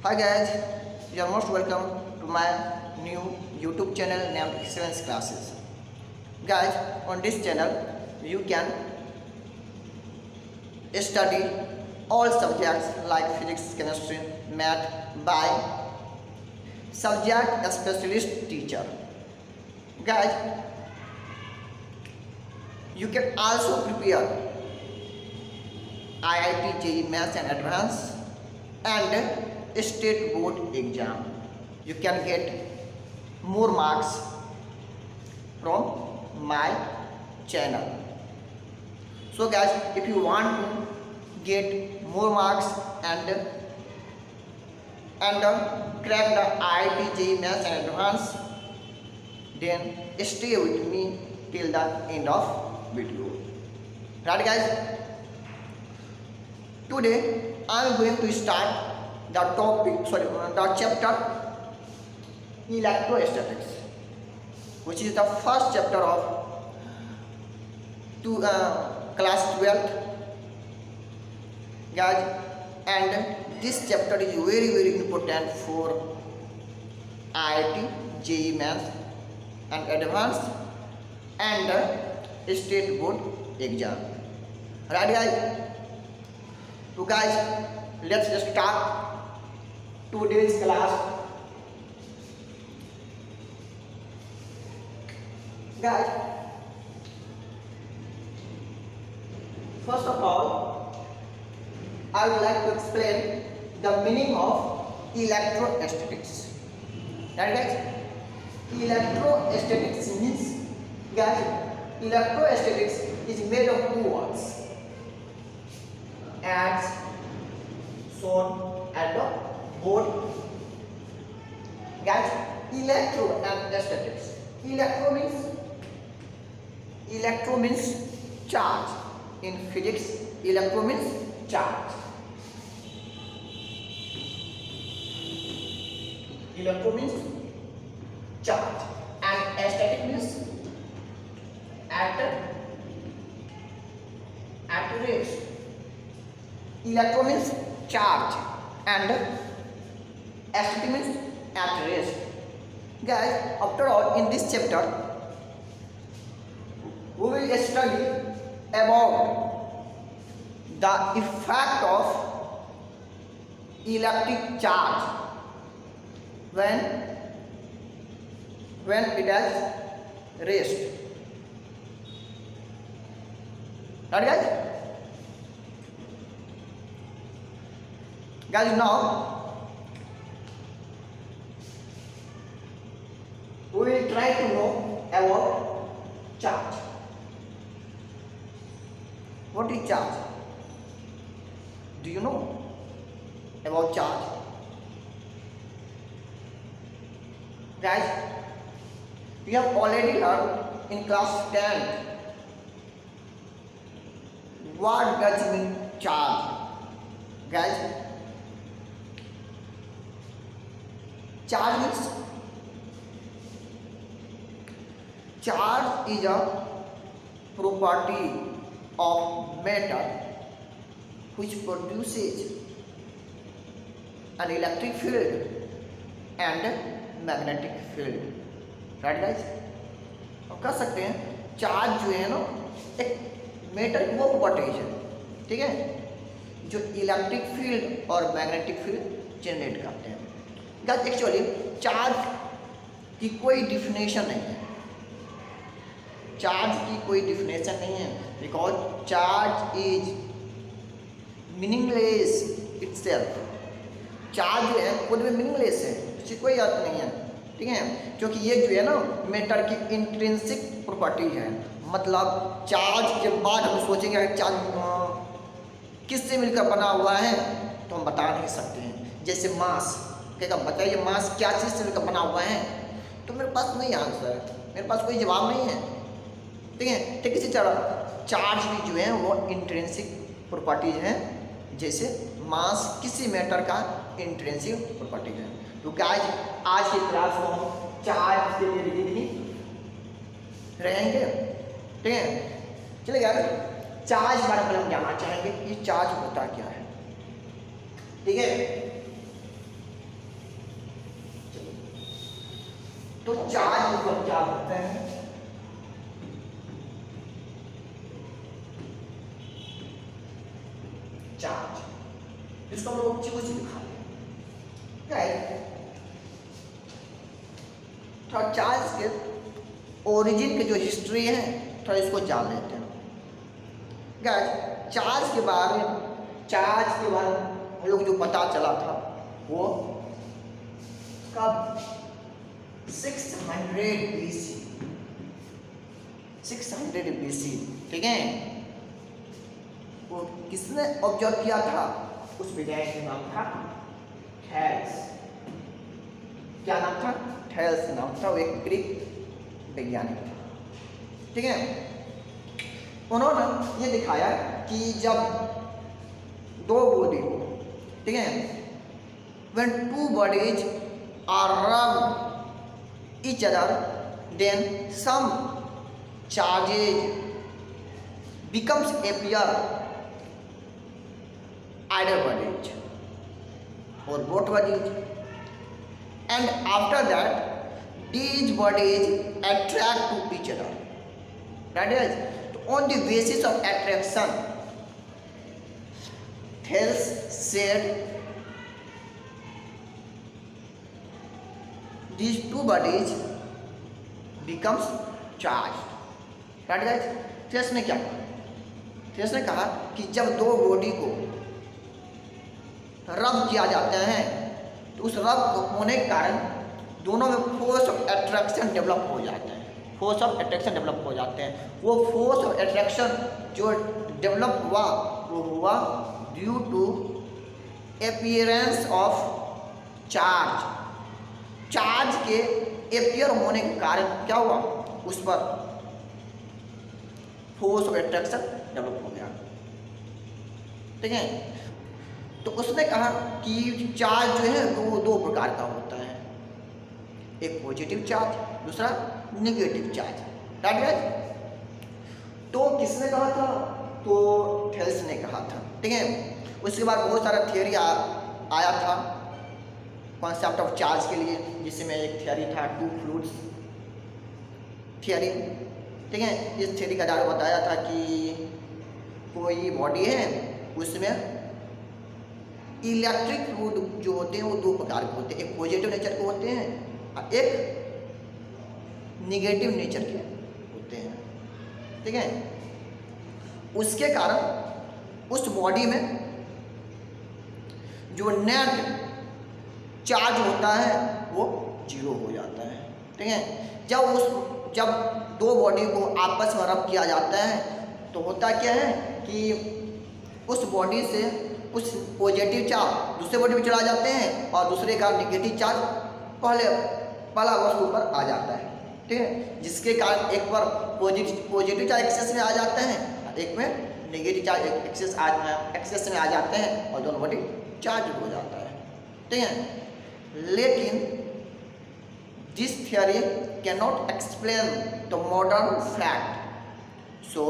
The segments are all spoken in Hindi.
Hi guys, you are most welcome to my new YouTube channel named Excellence Classes. Guys, on this channel you can study all subjects like physics, chemistry, math by subject specialist teacher. Guys, you can also prepare IIT JEE Maths and Advanced and state board exam. You can get more marks from my channel. So guys, if you want to get more marks and crack the IIT JEE Maths and Advanced, then stay with me till the end of video. Right guys? Today I am going to start the chapter electrostatics, which is the first chapter of class 12th, guys, and this chapter is very important for IIT JEE Maths and Advanced and state board exam. Right guys? So guys, let's just start today's class. Guys, first of all, I would like to explain the meaning of electrostatics. Right guys? Electrostatics means, guys, electrostatics is made of two words as shown at the board. Guys, electro and statics. Electro means charge. In physics, electro means charge. Electro means charge, and static means at rest. Electro means charge and static means at rest. Guys, after all, in this chapter we will study about the effect of electric charge when it has rest. Right guys? Guys, now we will try to know about charge. What is charge? Do you know about charge? Guys, we have already learned in class 10 what does mean charge. Guys, charge is a property of matter which produces an electric field and magnetic field. Right guys? हम कह सकते हैं चार्ज जो है ना एक मेटल की वो प्रॉपर्टीज है, ठीक है, जो इलेक्ट्रिक फील्ड और मैग्नेटिक फील्ड जनरेट करते हैं. गाइस, एक्चुअली चार्ज की कोई डिफिनेशन नहीं है. चार्ज की कोई डिफिनेशन नहीं है because charge is meaningless itself. Charge जो है खुद में मीनिंगलेस है, इसकी कोई अर्थ नहीं है, ठीक है, क्योंकि ये जो है ना मैटर की इंट्रिंसिक प्रॉपर्टी है. मतलब चार्ज के बाद हम सोचेंगे अगर चार्ज किससे मिलकर बना हुआ है तो हम बता नहीं सकते हैं. जैसे मास, क्या बताइए मास क्या चीज़ से मिलकर बना हुआ है, तो मेरे पास नहीं आंसर, मेरे पास कोई जवाब नहीं है, ठीक है. ठीक इसी तरह चार्ज भी जो है वो इंट्रिंसिक प्रॉपर्टीज हैं, जैसे मास किसी मैटर का इंट्रिंसिक प्रॉपर्टीज है. तो गाइस, आज की क्लास में हम चार्ज के लिए भी रहेंगे, ठीक है. चलिए गाइस, चार्ज के बारे में हम जानना चाहेंगे कि चार्ज होता क्या है, ठीक है. क्या बोलते हैं, चार्ज। इसको हम लोग कुछ दिखा दें। थोड़ा चार्ज के ओरिजिन की जो हिस्ट्री है थोड़ा इसको जान लेते हैं। गाइस चार्ज के बारे में हम लोग जो पता चला था वो कब 600 BC, 600 BC, ठीक है। वो किसने ऑब्जर्व किया था, उस वैज्ञानिक का नाम था थेल्स। क्या नाम था, थेल्स नाम था, वो एक ग्रीक वैज्ञानिक था, ठीक है। उन्होंने ये दिखाया कि जब दो बॉडी को, ठीक है, when two bodies are rub each other then some charges becomes appear either bodies or both bodies, and after that these bodies attract to each other. That is, on the basis of attraction, Thales said these two bodies becomes charged. That is, Thales ने क्या कहा, थेल्स ने कहा कि जब दो बॉडी को रब किया जाता है तो उस रब होने के कारण दोनों में फोर्स ऑफ अट्रैक्शन डेवलप हो जाता है, फोर्स ऑफ अट्रैक्शन डेवलप हो जाते हैं। वो फोर्स ऑफ अट्रैक्शन जो डेवलप हुआ वो हुआ due to appearance of charge. Charge के अपीयर होने के कारण क्या हुआ, उस पर फोर्स ऑफ अट्रैक्शन डेवलप हो गया, ठीक है। तो उसने कहा कि चार्ज जो है वो दो प्रकार का होता है, एक पॉजिटिव चार्ज, दूसरा नेगेटिव चार्ज। राइट। तो किसने कहा था, तो थेल्स ने कहा था, ठीक है। उसके बाद बहुत सारा थियरी आया था कॉन्सेप्ट ऑफ चार्ज के लिए, जिसमें एक थियरी था टू फ्लूइड्स थियरी, ठीक है। इस थियरी का द्वारा बताया था कि कोई बॉडी है उसमें इलेक्ट्रिक फ्लूइड जो होते हैं वो दो प्रकार के होते हैं, एक पॉजिटिव नेचर के होते हैं और एक निगेटिव नेचर के होते हैं, ठीक है। उसके कारण उस बॉडी में जो नेट चार्ज होता है वो जीरो हो जाता है, ठीक है। जब दो बॉडी को आपस में रब किया जाता है तो होता क्या है कि उस बॉडी से कुछ पॉजिटिव चार्ज दूसरे बॉडी में चला जाते हैं और दूसरे का निगेटिव चार्ज पहला वस्तु पर आ जाता है, ठीक है। जिसके कारण एक बार पॉजिटिव चार्ज एक्सेस में आ जाते हैं, एक में नेगेटिव चार्ज एक्सेस में आ जाते हैं और दोनों बॉडी चार्ज हो जाता है, ठीक है। लेकिन this theory can not explain the modern fact, so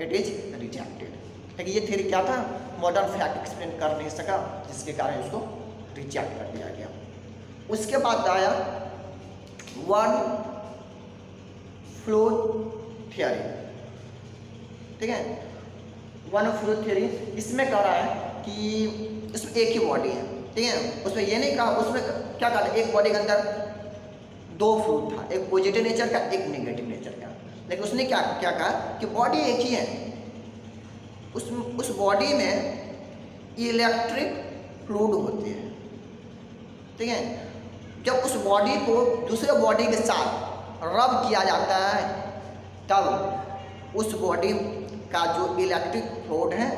it is rejected. लेकिन ये थियरी क्या था, मॉडर्न फैक्ट एक्सप्लेन कर नहीं सका, जिसके कारण इसको रिजेक्ट कर दिया गया। उसके बाद आया वन फ्लूइड थियरी, ठीक है। वन फ्लूइड थियरी इसमें कह रहा है कि इसमें एक ही बॉडी है, ठीक है। उसमें ये नहीं कहा, उसमें क्या कहा था, एक बॉडी के अंदर दो फ्लूइड था, एक पॉजिटिव नेचर का एक नेगेटिव नेचर का। लेकिन उसने क्या कहा कि बॉडी एक ही है, उस बॉडी में इलेक्ट्रिक फ्लूइड होते हैं, ठीक है। जब उस बॉडी को दूसरे बॉडी के साथ रब किया जाता है तब उस बॉडी का जो इलेक्ट्रिक फ्लूइड है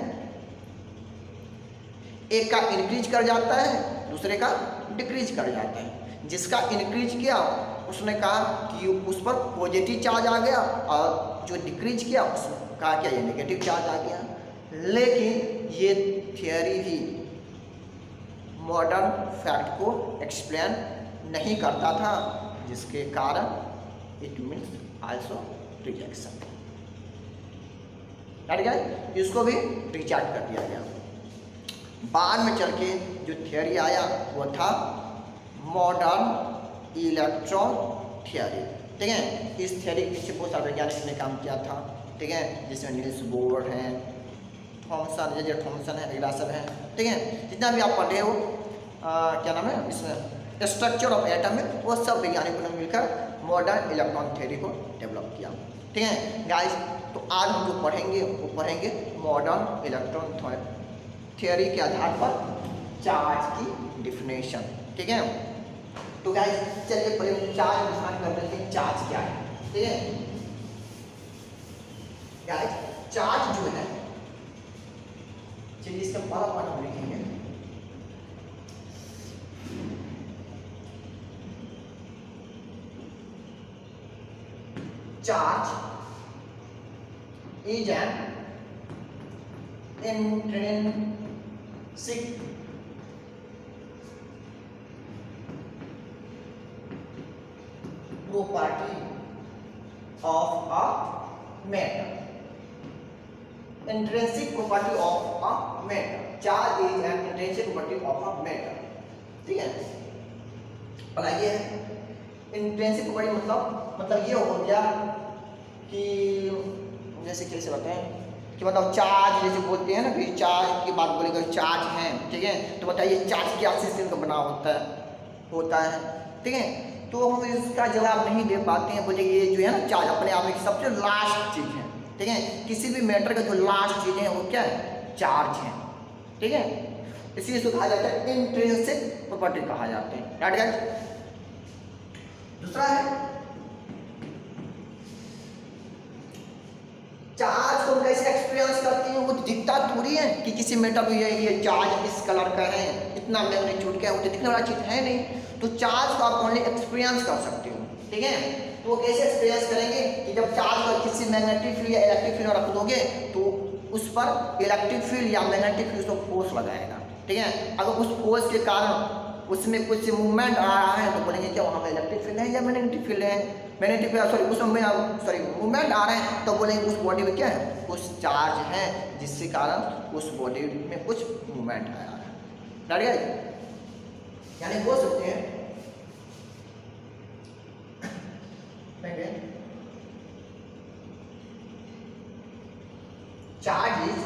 एक का इंक्रीज कर जाता है, दूसरे का डिक्रीज कर जाता है। जिसका इंक्रीज किया उसने कहा कि उस पर पॉजिटिव चार्ज आ गया, और जो डिक्रीज किया उसने कहा क्या ये नेगेटिव चार्ज आ गया। लेकिन ये थियरी भी मॉडर्न फैक्ट को एक्सप्लेन नहीं करता था, जिसके कारण इट मीन्स आल्सो रिजेक्शन। इसको भी रिजेक्ट कर दिया गया। बाद में चल के जो थियरी आया वो था मॉडर्न इलेक्ट्रॉन थियरी, ठीक है। इस थियरी के पीछे बहुत सारे वैज्ञानिक ने काम किया था, ठीक है, जिसमें नील्स बोर हैं, थॉमसन, जे थॉमसन है, वगैरह सब है, ठीक है। जितना भी आप पढ़े हो क्या नाम है इसमें स्ट्रक्चर ऑफ एटम में, वो सब वैज्ञानिकों ने मिलकर मॉडर्न इलेक्ट्रॉन थ्योरी को डेवलप किया, ठीक है गाइस। तो आज हम जो पढ़ेंगे वो पढ़ेंगे मॉडर्न इलेक्ट्रॉन थ्योरी के आधार पर चार्ज की डिफिनेशन, ठीक है। तो गाइस चलिए पहले चार्ज डिफाइन कर लेते हैं, चार्ज क्या है, ठीक है गाइस। चार्ज जो है, चलिए इसका पहला पार्ट हम लिखेंगे, charge is an intrinsic property of a matter. Intrinsic property of a matter. Charge is an intrinsic property of a matter. ठीक है, बताइए इंट्रिंसिक प्रॉपर्टी मतलब ये हो गया कि जैसे कैसे बताएं कि मतलब चार्ज जैसे बोलते हैं ना कि चार्ज की बात बोलेगा, चार्ज है, ठीक है। तो बताइए चार्ज क्या सिस्टम का बना होता है, ठीक है। तो हम इसका जवाब नहीं दे पाते हैं, बोले ये जो है ना चार्ज अपने आप में सबसे लास्ट चीज़ है, ठीक है। किसी भी मैटर का जो लास्ट चीज़ है वो क्या है, चार्ज है, ठीक है। इसी से कहा जाता है इंट्रिंसिक प्रॉपर्टी कहा जाते हैं, राइट गाइस। दूसरा है चार्ज को कैसे एक्सपीरियंस करते हैं, वो दिखता थोड़ी है कि किसी मेटर में ये चार्ज इस कलर का है, इतना मैग्नीट्यूड का है, वो तो दिखने वाला चीज़ है नहीं। तो चार्ज को आप ओनली एक्सपीरियंस कर सकते हो, ठीक है। तो वो कैसे एक्सपीरियंस करेंगे कि जब चार्ज को किसी मैग्नेटिक फील्ड या इलेक्ट्रिक फील्ड रख दोगे तो उस पर इलेक्ट्रिक फील्ड या मैग्नेटिक फील्ड को फोर्स लगाएगा, ठीक है। अगर उस फोर्स के कारण उसमें कुछ मूवमेंट आ रहा है तो बोलेंगे क्या वहाँ पे इलेक्ट्रिक फील्ड है या मैग्नेटिक फील्ड है, मैग्नेटिक उसमें मूवमेंट आ रहे हैं तो बोलेंगे उस बॉडी में क्या है, कुछ चार्ज है जिसके कारण उस बॉडी में कुछ मूवमेंट आया है, राइट गाइस। यानी बोल सकते हैं charge is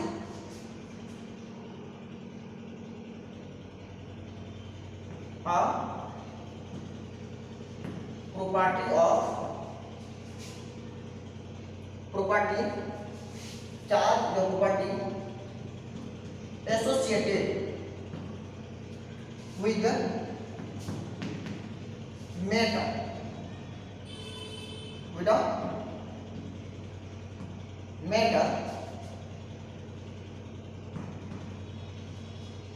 property charge the property associated with the matter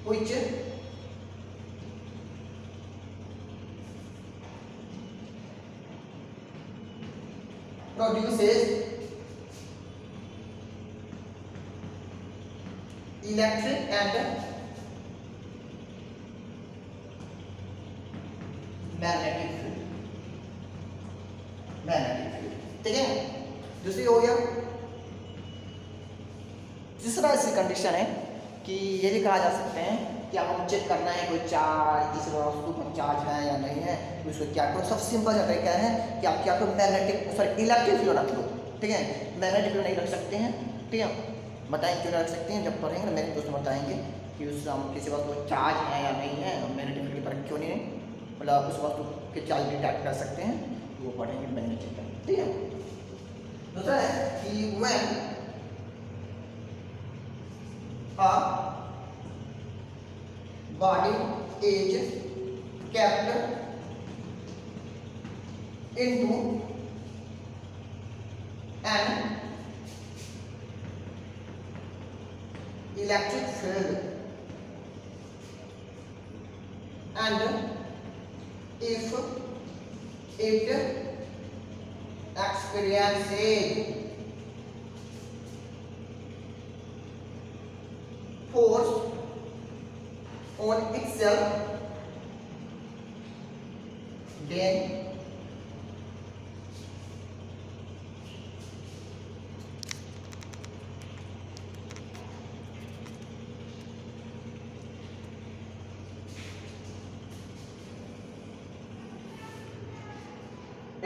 which produces electric and magnetic field, ठीक है। दूसरी हो गया, तीसरा ऐसी कंडीशन है कि ये भी कहा जा सकते हैं कि आप हम चेक करना है कोई चार्ज किसी वस्तु पर चार्ज है या नहीं है, तो उसको क्या करो, सबसे सिंपल तरीका है कि आप क्या करो इलेक्ट्रिक फील्ड रख लो, ठीक है। मैग्नेटिक फील्ड नहीं रख सकते हैं, ठीक है, बताएंगे क्यों रख सकते हैं जब पढ़ेंगे, मेरे दोस्त बताएंगे कि उस हम किसी वस्तु पर चार्ज है या नहीं है, मैग्नेटिक फील्ड की तरफ क्यों नहीं, मतलब उस वस्तु के चार्ज डिटेक्ट कर सकते हैं, वो पढ़ेंगे मैग्नेटिक फील्ड, ठीक है। दूसरा है कि when a body is kept into an electric field and if it experiences force on itself then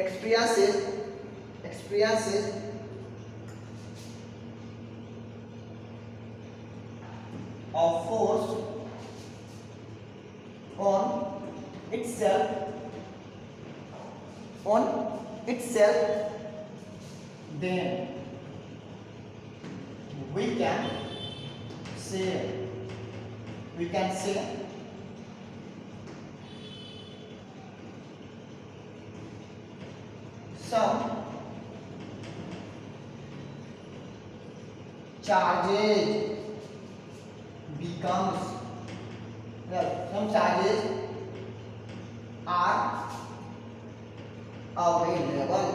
experiences of force on itself, then we can say some charges are available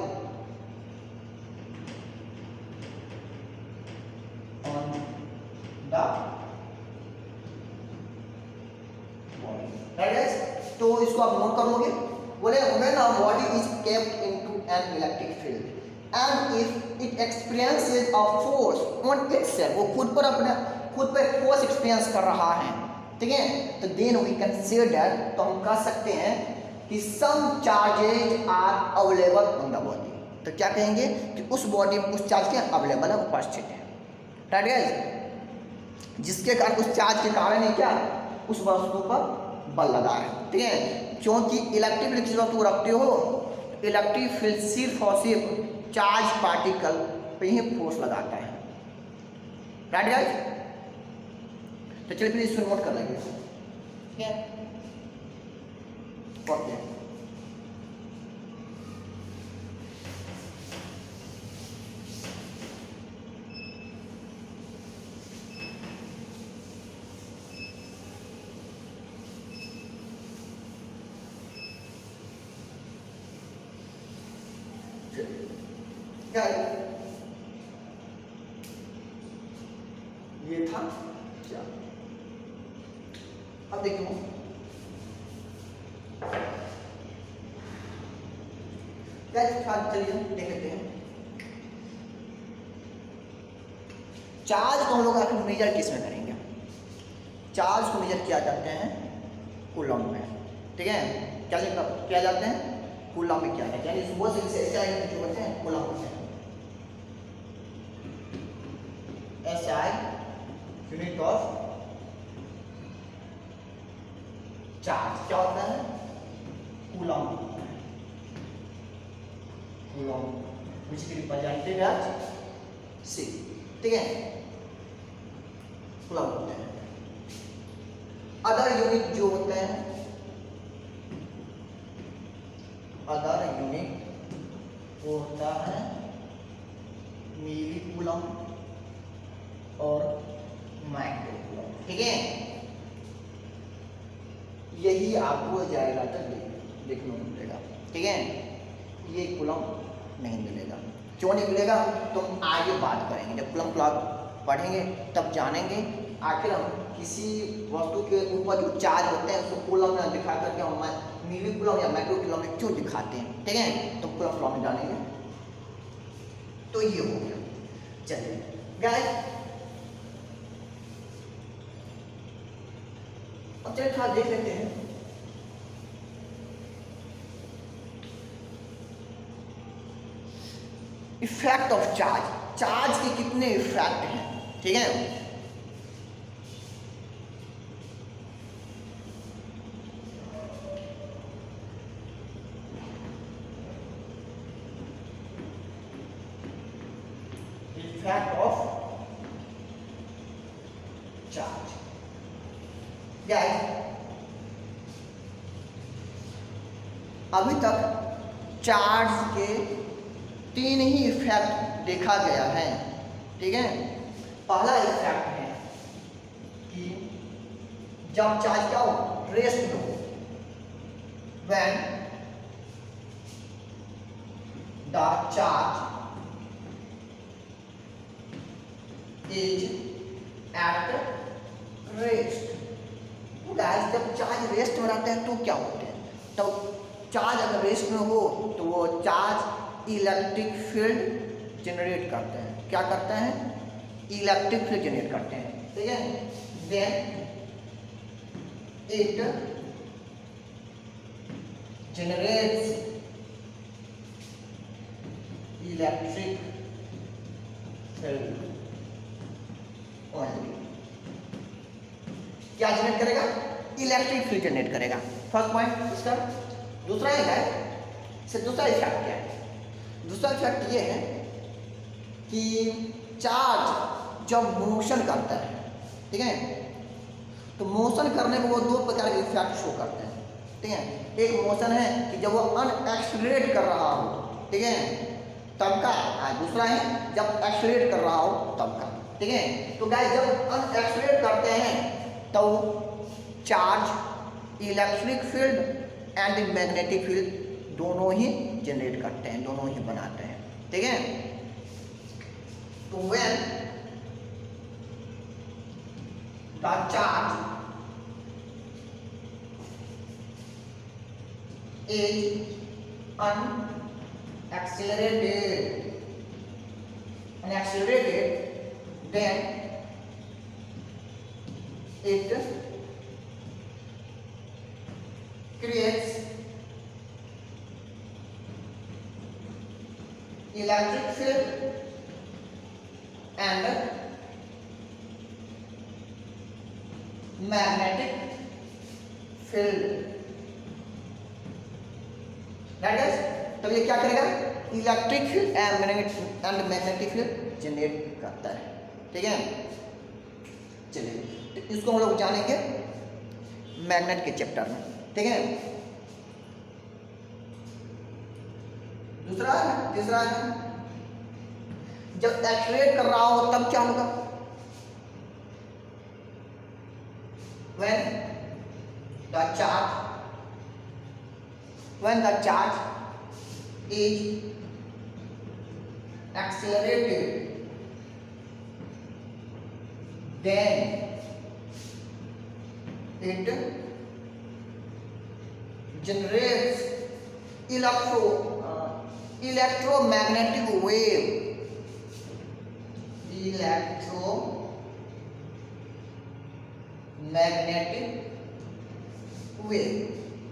on the body, right? तो इसको आप नोट कर लोगे। बोले when a body is kept into an electric field and if it experiences a force on itself, वो खुद पर फोर्स एक्सपीरियंस कर रहा है, ठीक है, तो then we can say that, तो हम कह सकते हैं कि some charges are available on the body, तो क्या कहेंगे कि उस बॉडी में उस चार्ज के अवेलेबल है, उपस्थित है, राइट गाइस, जिसके कारण उस चार्ज के कारण ही क्या उस वस्तु पर बल लगा है, ठीक है, क्योंकि इलेक्ट्रिक फील्ड किस वस्तु को रखते हो, इलेक्ट्रिक फील्ड सिर्फ और सिर्फ चार्ज पार्टिकल पे ही फोर्स लगाता है, राइट गाइस। तो चलिए फिर इसको नोट कर लेंगे, ठीक है, ओके। क्या ये था क्या, अब देखो क्या, चलिए देख लेते हैं। चार्ज को हम लोग आखिर मेजर किस में करेंगे, चार्ज को मेजर किया जाते हैं कूलम में, ठीक है, क्या जाते हैं कूलम में किया जाता है, यानी वो से जो होते हैं कूलम होते हैं, SI यूनिट ऑफ चार्ज क्या होता है coulomb, which is represented as C, ठीक है, कूलम होते हैं। अदर यूनिट जो होते हैं, अदर यूनिट वो होता है मिली कूलम और माइक्रो कूलम, ठीक है, यही आपको जाएगा तो देखने को मिलेगा, ठीक है, ये कूलम नहीं मिलेगा, क्यों नहीं मिलेगा तो हम आगे बात करेंगे, जब कूलम क्लॉक पढ़ेंगे तब जानेंगे आखिर हम किसी वस्तु के ऊपर जो चार्ज होते हैं उसको कूलम में दिखा करके हम मिली कूलम या माइक्रो कूलम में क्यों दिखाते हैं, ठीक है, तो कूलम क्लॉक में जानेंगे। तो ये हो गया, चलिए गाइस अब चलिए थोड़ा देख लेते हैं इफेक्ट ऑफ चार्ज के कितने इफेक्ट हैं, ठीक है, इफेक्ट ऑफ चार्ज गाइस, अभी तक चार्ज के 3 ही इफेक्ट देखा गया है, ठीक है, पहला इफेक्ट है कि जब चार्ज क्या हो रेस्ट में हो, when the charge is at rest, तो गाइस जब चार्ज रेस्ट में रहते हैं तो क्या होते हैं, तो चार्ज अगर रेस्ट में हो तो वो चार्ज इलेक्ट्रिक फील्ड जनरेट करते हैं, क्या करते हैं इलेक्ट्रिक फील्ड जनरेट करते हैं, ठीक है, then it generates electric field only. क्या जनरेट करेगा? इलेक्ट्रिक फील्ड जनरेट करेगा। फर्स्ट पॉइंट इसका। दूसरा ये है, दूसरा इफेक्ट क्या है? दूसरा इफेक्ट ये है कि चार्ज जब मोशन करता है, ठीक है, तो मोशन करने में वो दो प्रकार के इफेक्ट शो करते हैं, ठीक है। एक मोशन है कि जब वो अनएक्सलरेट कर रहा हो, ठीक है, तब का। दूसरा है जब एक्सलरेट कर रहा हो तब का, ठीक है। तो गाइस जब अनएक्सलरेट करते हैं तो charge electric field and magnetic field दोनों ही जनरेट करते हैं, दोनों ही बनाते हैं, ठीक है। तो when the charge is unaccelerated, then it creates electric field and magnetic field, right guys? तो ये क्या करेगा? Electric field and magnetic field generate करता है, ठीक है। चलिए तो इसको हम लोग जानेंगे मैग्नेट के चैप्टर में, ठीक है। तीसरा है जब एक्सलरेट कर रहा हो तब क्या होगा? when the charge is accelerated, then it generates electromagnetic wave,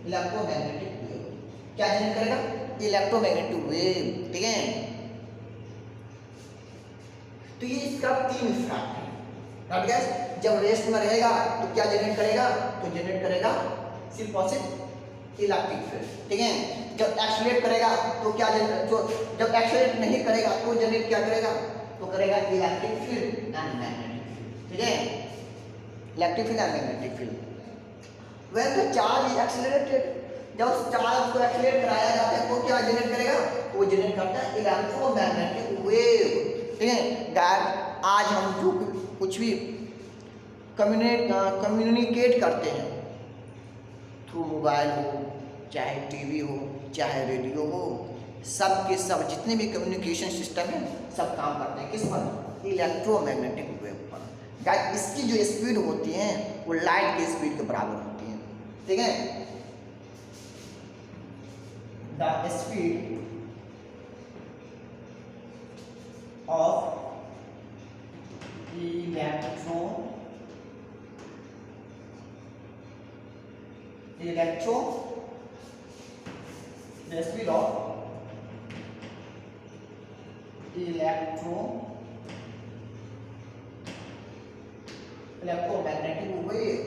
electromagnetic wave क्या जनरेट करेगा? इलेक्ट्रोमैग्नेटिक वेव, ठीक है। तो ये इसका तीन इफेक्ट है, राइट गाइस। जब रेस्ट में रहेगा तो क्या जनरेट करेगा? तो जनरेट करेगा सिर्फ और सिर्फ इलेक्ट्रिक फील्ड, ठीक है। जब एक्सलरेट करेगा तो क्या जब एक्सलरेट नहीं करेगा तो जनरेट क्या करेगा? तो करेगा electric field and magnetic field, ठीक है। Electric field and magnetic field. When the charge is accelerated, जब चार्ज को एक्सलरेट कराया जाता है तो क्या जनरेट करेगा? वो जनरेट करता है इलेक्ट्रोमैग्नेटिक वेव, ठीक है। आज हम जो कुछ भी कम्युनिकेट करते हैं थ्रू मोबाइल हो, चाहे टीवी हो, चाहे रेडियो हो, सब के सब जितने भी कम्युनिकेशन सिस्टम है सब काम करते हैं किस पर? इलेक्ट्रोमैग्नेटिक वेव पर। गाइस इसकी जो स्पीड होती है वो लाइट की स्पीड के बराबर होती है, ठीक है। The speed of electromagnetic wave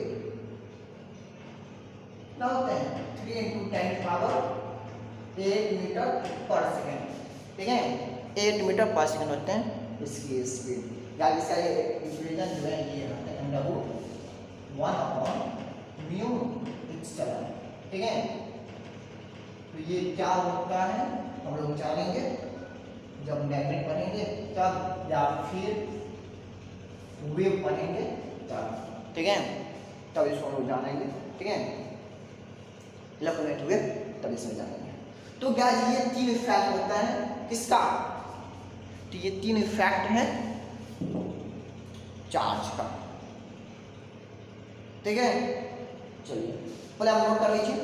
क्या होते हैं? 3 × 10⁸ मीटर पर सेकेंड, ठीक है। 8 मीटर पर सेकेंड होते हैं इसकी स्पीड। या इसका ये इक्वेशन जो है ये होता है √1/μ, ठीक है। तो ये क्या होता है हम लोग जानेंगे जब मैग्नेट बनेंगे तब, या फिर वेव बनेंगे तब, ठीक है। तब इसको हम लोग जानेंगे, ठीक है। इलेक्ट्रोमैग्नेटिक वेव तब इसमें जानेंगे। तो क्या ये तीन इफेक्ट होता है किसका? तो ये तीन इफेक्ट है चार्ज का, ठीक है। चलिए पहले आप नोट कर लीजिए।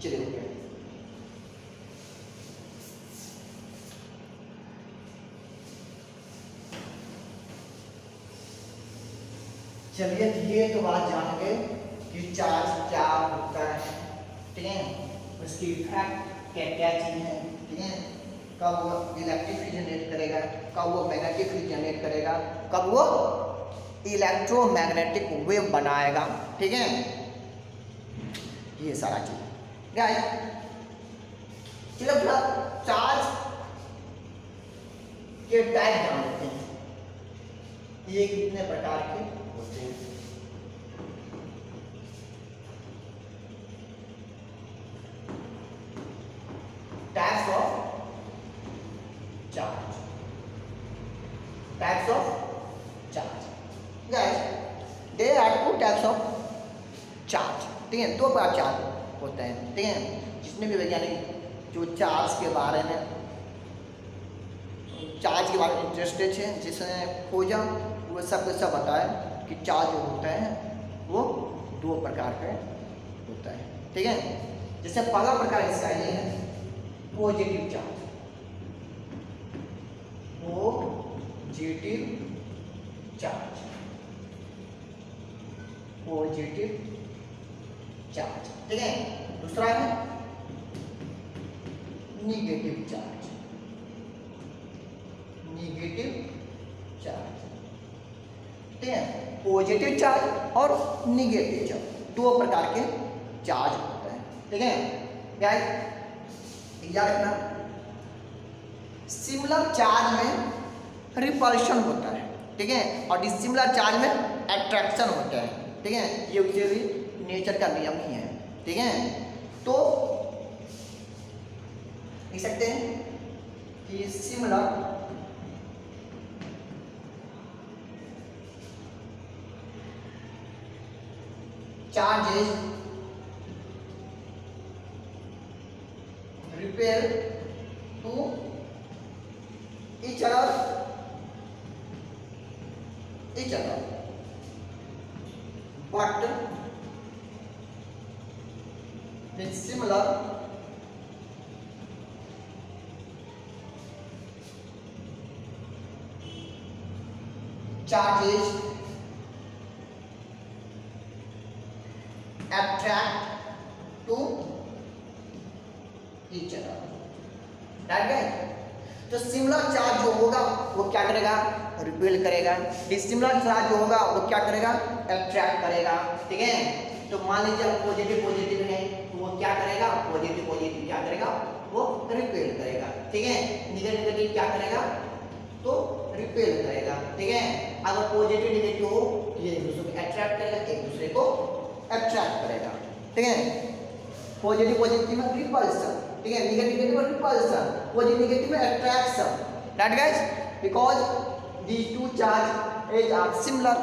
चलिए ओके। चलिए ये तो बात जान गए कि चार्ज क्या होता है, ठीक है, उसकी इफेक्ट क्या क्या चीज़ है, ठीक है। कब वो इलेक्ट्रिक फील्ड जनरेट करेगा, कब वो मैग्नेटिक फील्ड जनरेट करेगा, कब वो इलेक्ट्रोमैग्नेटिक वेव बनाएगा, ठीक है। ये सारा चीज क्या है। चलो थोड़ा चार्ज के टाइप जान लेते हैं, ये कितने प्रकार के होते हैं। Types of charge, types of charge guys, there are two types of charge, ठीक है। दो प्रकार चार्ज होते हैं, ठीक है। जितने भी वैज्ञानिक जो चार्ज के बारे में इंटरेस्टेड है, जिसने खोजा, वो सब बताया कि चार्ज जो होता है वो दो प्रकार का होता है, ठीक है। जैसे पहला प्रकार इसका ये है positive charge, positive charge, positive charge, ठीक है। दूसरा है निगेटिव चार्ज, निगेटिव चार्ज, ठीक है। पॉजिटिव चार्ज और निगेटिव चार्ज दो प्रकार के चार्ज होते हैं, ठीक है। गाइस याद रखना, सिमिलर चार्ज में रिपल्शन होता है, ठीक है, और डिसिमिलर चार्ज में अट्रैक्शन होता है, ठीक है। ये भी नेचर का नियम ही है, ठीक है। तो लिख सकते हैं कि similar charges repel to each other, but with similar charges attract to each other, right guys। तो सिमिलर चार्ज जो होगा वो क्या करेगा, रिपेल करेगा। डिसिमिलर चार्ज जो होगा वो क्या करेगा, अट्रैक्ट करेगा, ठीक है। तो मान लीजिए पॉजिटिव पॉजिटिव है तो वो क्या करेगा, पॉजिटिव पॉजिटिव क्या करेगा, वो रिपेल करेगा, ठीक है। निगेटिव निगेटिव क्या करेगा, तो रिपेल करेगा, ठीक है। अगर पॉजिटिव निगेटिव हो ये एक दूसरे को अट्रैक्ट करेगा, एक दूसरे को अट्रैक्ट करेगा, ठीक है। पॉजिटिव पॉजिटिव में रिपल्सन, ठीक है। निगेटिव निगेटिव में रिपल्सन, पॉजिटिव निगेटिव में attraction, right guys, because these two charge is are similar,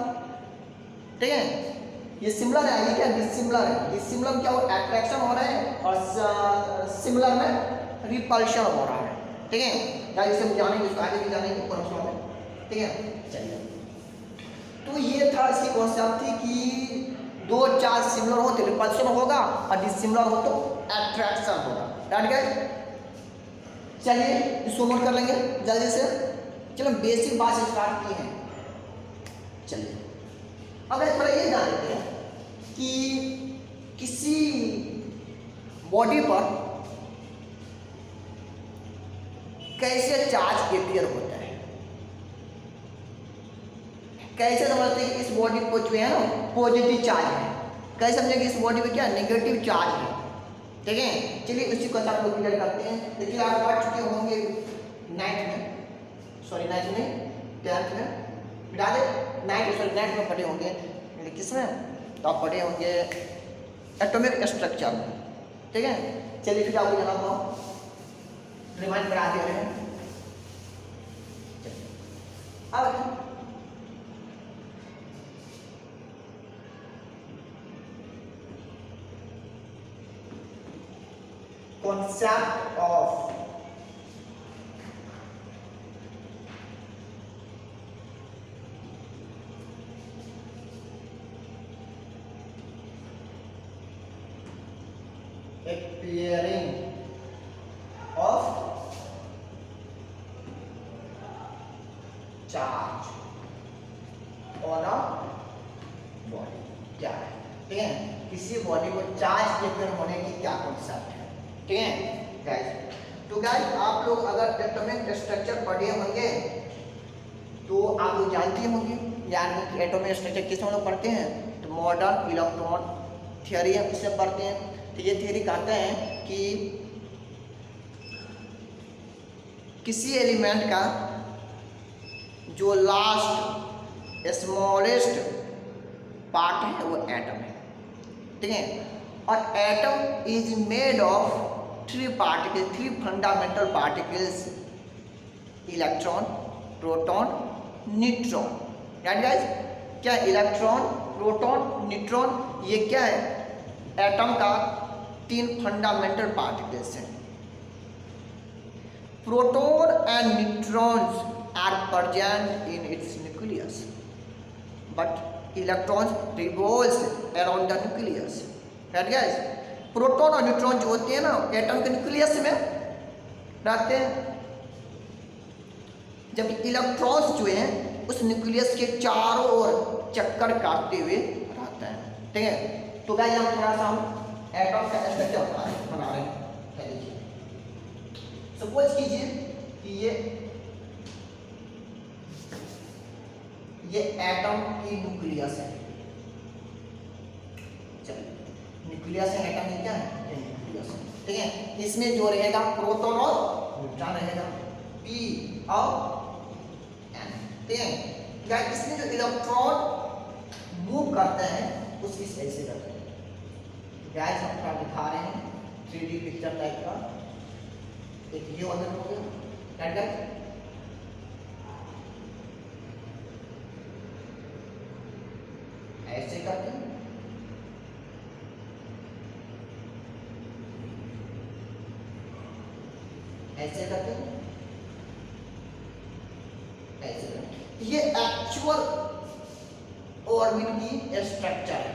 ठीक है। ये सिमिलर है, ये क्या डिसिमिलर है। डिसिमिलर क्या हो, अट्रैक्शन हो रहा है, और सिमिलर में रिपल्शन हो रहा है, ठीक है। गाइस इसे जानेंगे, इसको आगे भी जानेंगे कॉन्सेप्ट में, ठीक है। चलिए, तो ये था, इसकी कॉन्सेप्ट थी कि दो चार्ज सिमिलर हो तो रिपल्शन होगा, और डिसिमिलर हो तो अट्रैक्शन होगा, राइट गाइस। चलिए इसको नोट कर लेंगे जल्दी से। चलो बेसिक बात से स्टार्ट की है। चलिए अब थोड़ा ये जान लेते हैं कि किसी बॉडी पर कैसे चार्ज अपीयर होता है, कैसे समझते हैं कि इस बॉडी को जो है ना पॉजिटिव चार्ज है, कैसे समझे कि इस बॉडी में क्या नेगेटिव चार्ज है, ठीक है। चलिए उसी को साथ लोग क्लियर करते हैं। देखिए आप पढ़ चुके होंगे 9th में, सॉरी 9th में 10th में, बिठा दे 9th में पढ़े होंगे, किसमें तो आप पढ़े होंगे एटॉमिक स्ट्रक्चर में, ठीक है। चलिए फिर आपको यहाँ पर रिमाइंड करा दे रहे हैं। अब concept of appearing of charge on a body क्या है, ठीक है। किसी बॉडी को चार्ज के होने की क्या कॉन्सेप्ट है, ठीक है। गाइस। तो गाइस आप लोग अगर एटॉमिक स्ट्रक्चर पढ़े होंगे तो आप लोग जानते होंगे यानी कि एटॉमिक स्ट्रक्चर किस हम लोग पढ़ते हैं, तो मॉडर्न इलेक्ट्रॉन थियरी हम इससे पढ़ते हैं। तो ये थियरी कहते हैं कि किसी एलिमेंट का जो लास्ट स्मॉलेस्ट पार्ट है वो एटम है, ठीक है। और atom is made of 3 particles, 3 fundamental particles, electron, proton, neutron. Right guys, क्या इलेक्ट्रॉन, प्रोटॉन, न्यूट्रॉन ये क्या है, एटम का 3 फंडामेंटल पार्टिकल्स हैं। Proton and neutrons are present in its nucleus but electrons revolves around the nucleus. Right guys, proton और न्यूट्रॉन जो होते हैं ना एटम के न्यूक्लियस में रहते हैं, जबकि इलेक्ट्रॉन्स जो हैं उस न्यूक्लियस के चारों ओर चक्कर काटते हुए रहते हैं, ठीक है। तो गाइस हम थोड़ा सा एटम का स्ट्रक्चर बना रहे हैं। देखिए सपोज कीजिए कि ये एटम की न्यूक्लियस है, चलिए न्यूक्लियस है एटम की, क्या है ये न्यूक्लियस है, ठीक है। इसमें जो रहेगा प्रोटॉन और न्यूट्रॉन रहेगा, पी और एन, ठीक है। गाइस इसमें जो इलेक्ट्रॉन मूव करते हैं उसकी ऐसे करते हैं। गाइस हम थोड़ा दिखा रहे हैं 3D पिक्चर टाइप का, एक ये ऑर्डर हो गया, राइट गाइस। ऐसे करते हैं, ऐसे करते हैं, ऐसे करते हैं। ये एक्चुअल ऑर्बिट की स्ट्रक्चर है,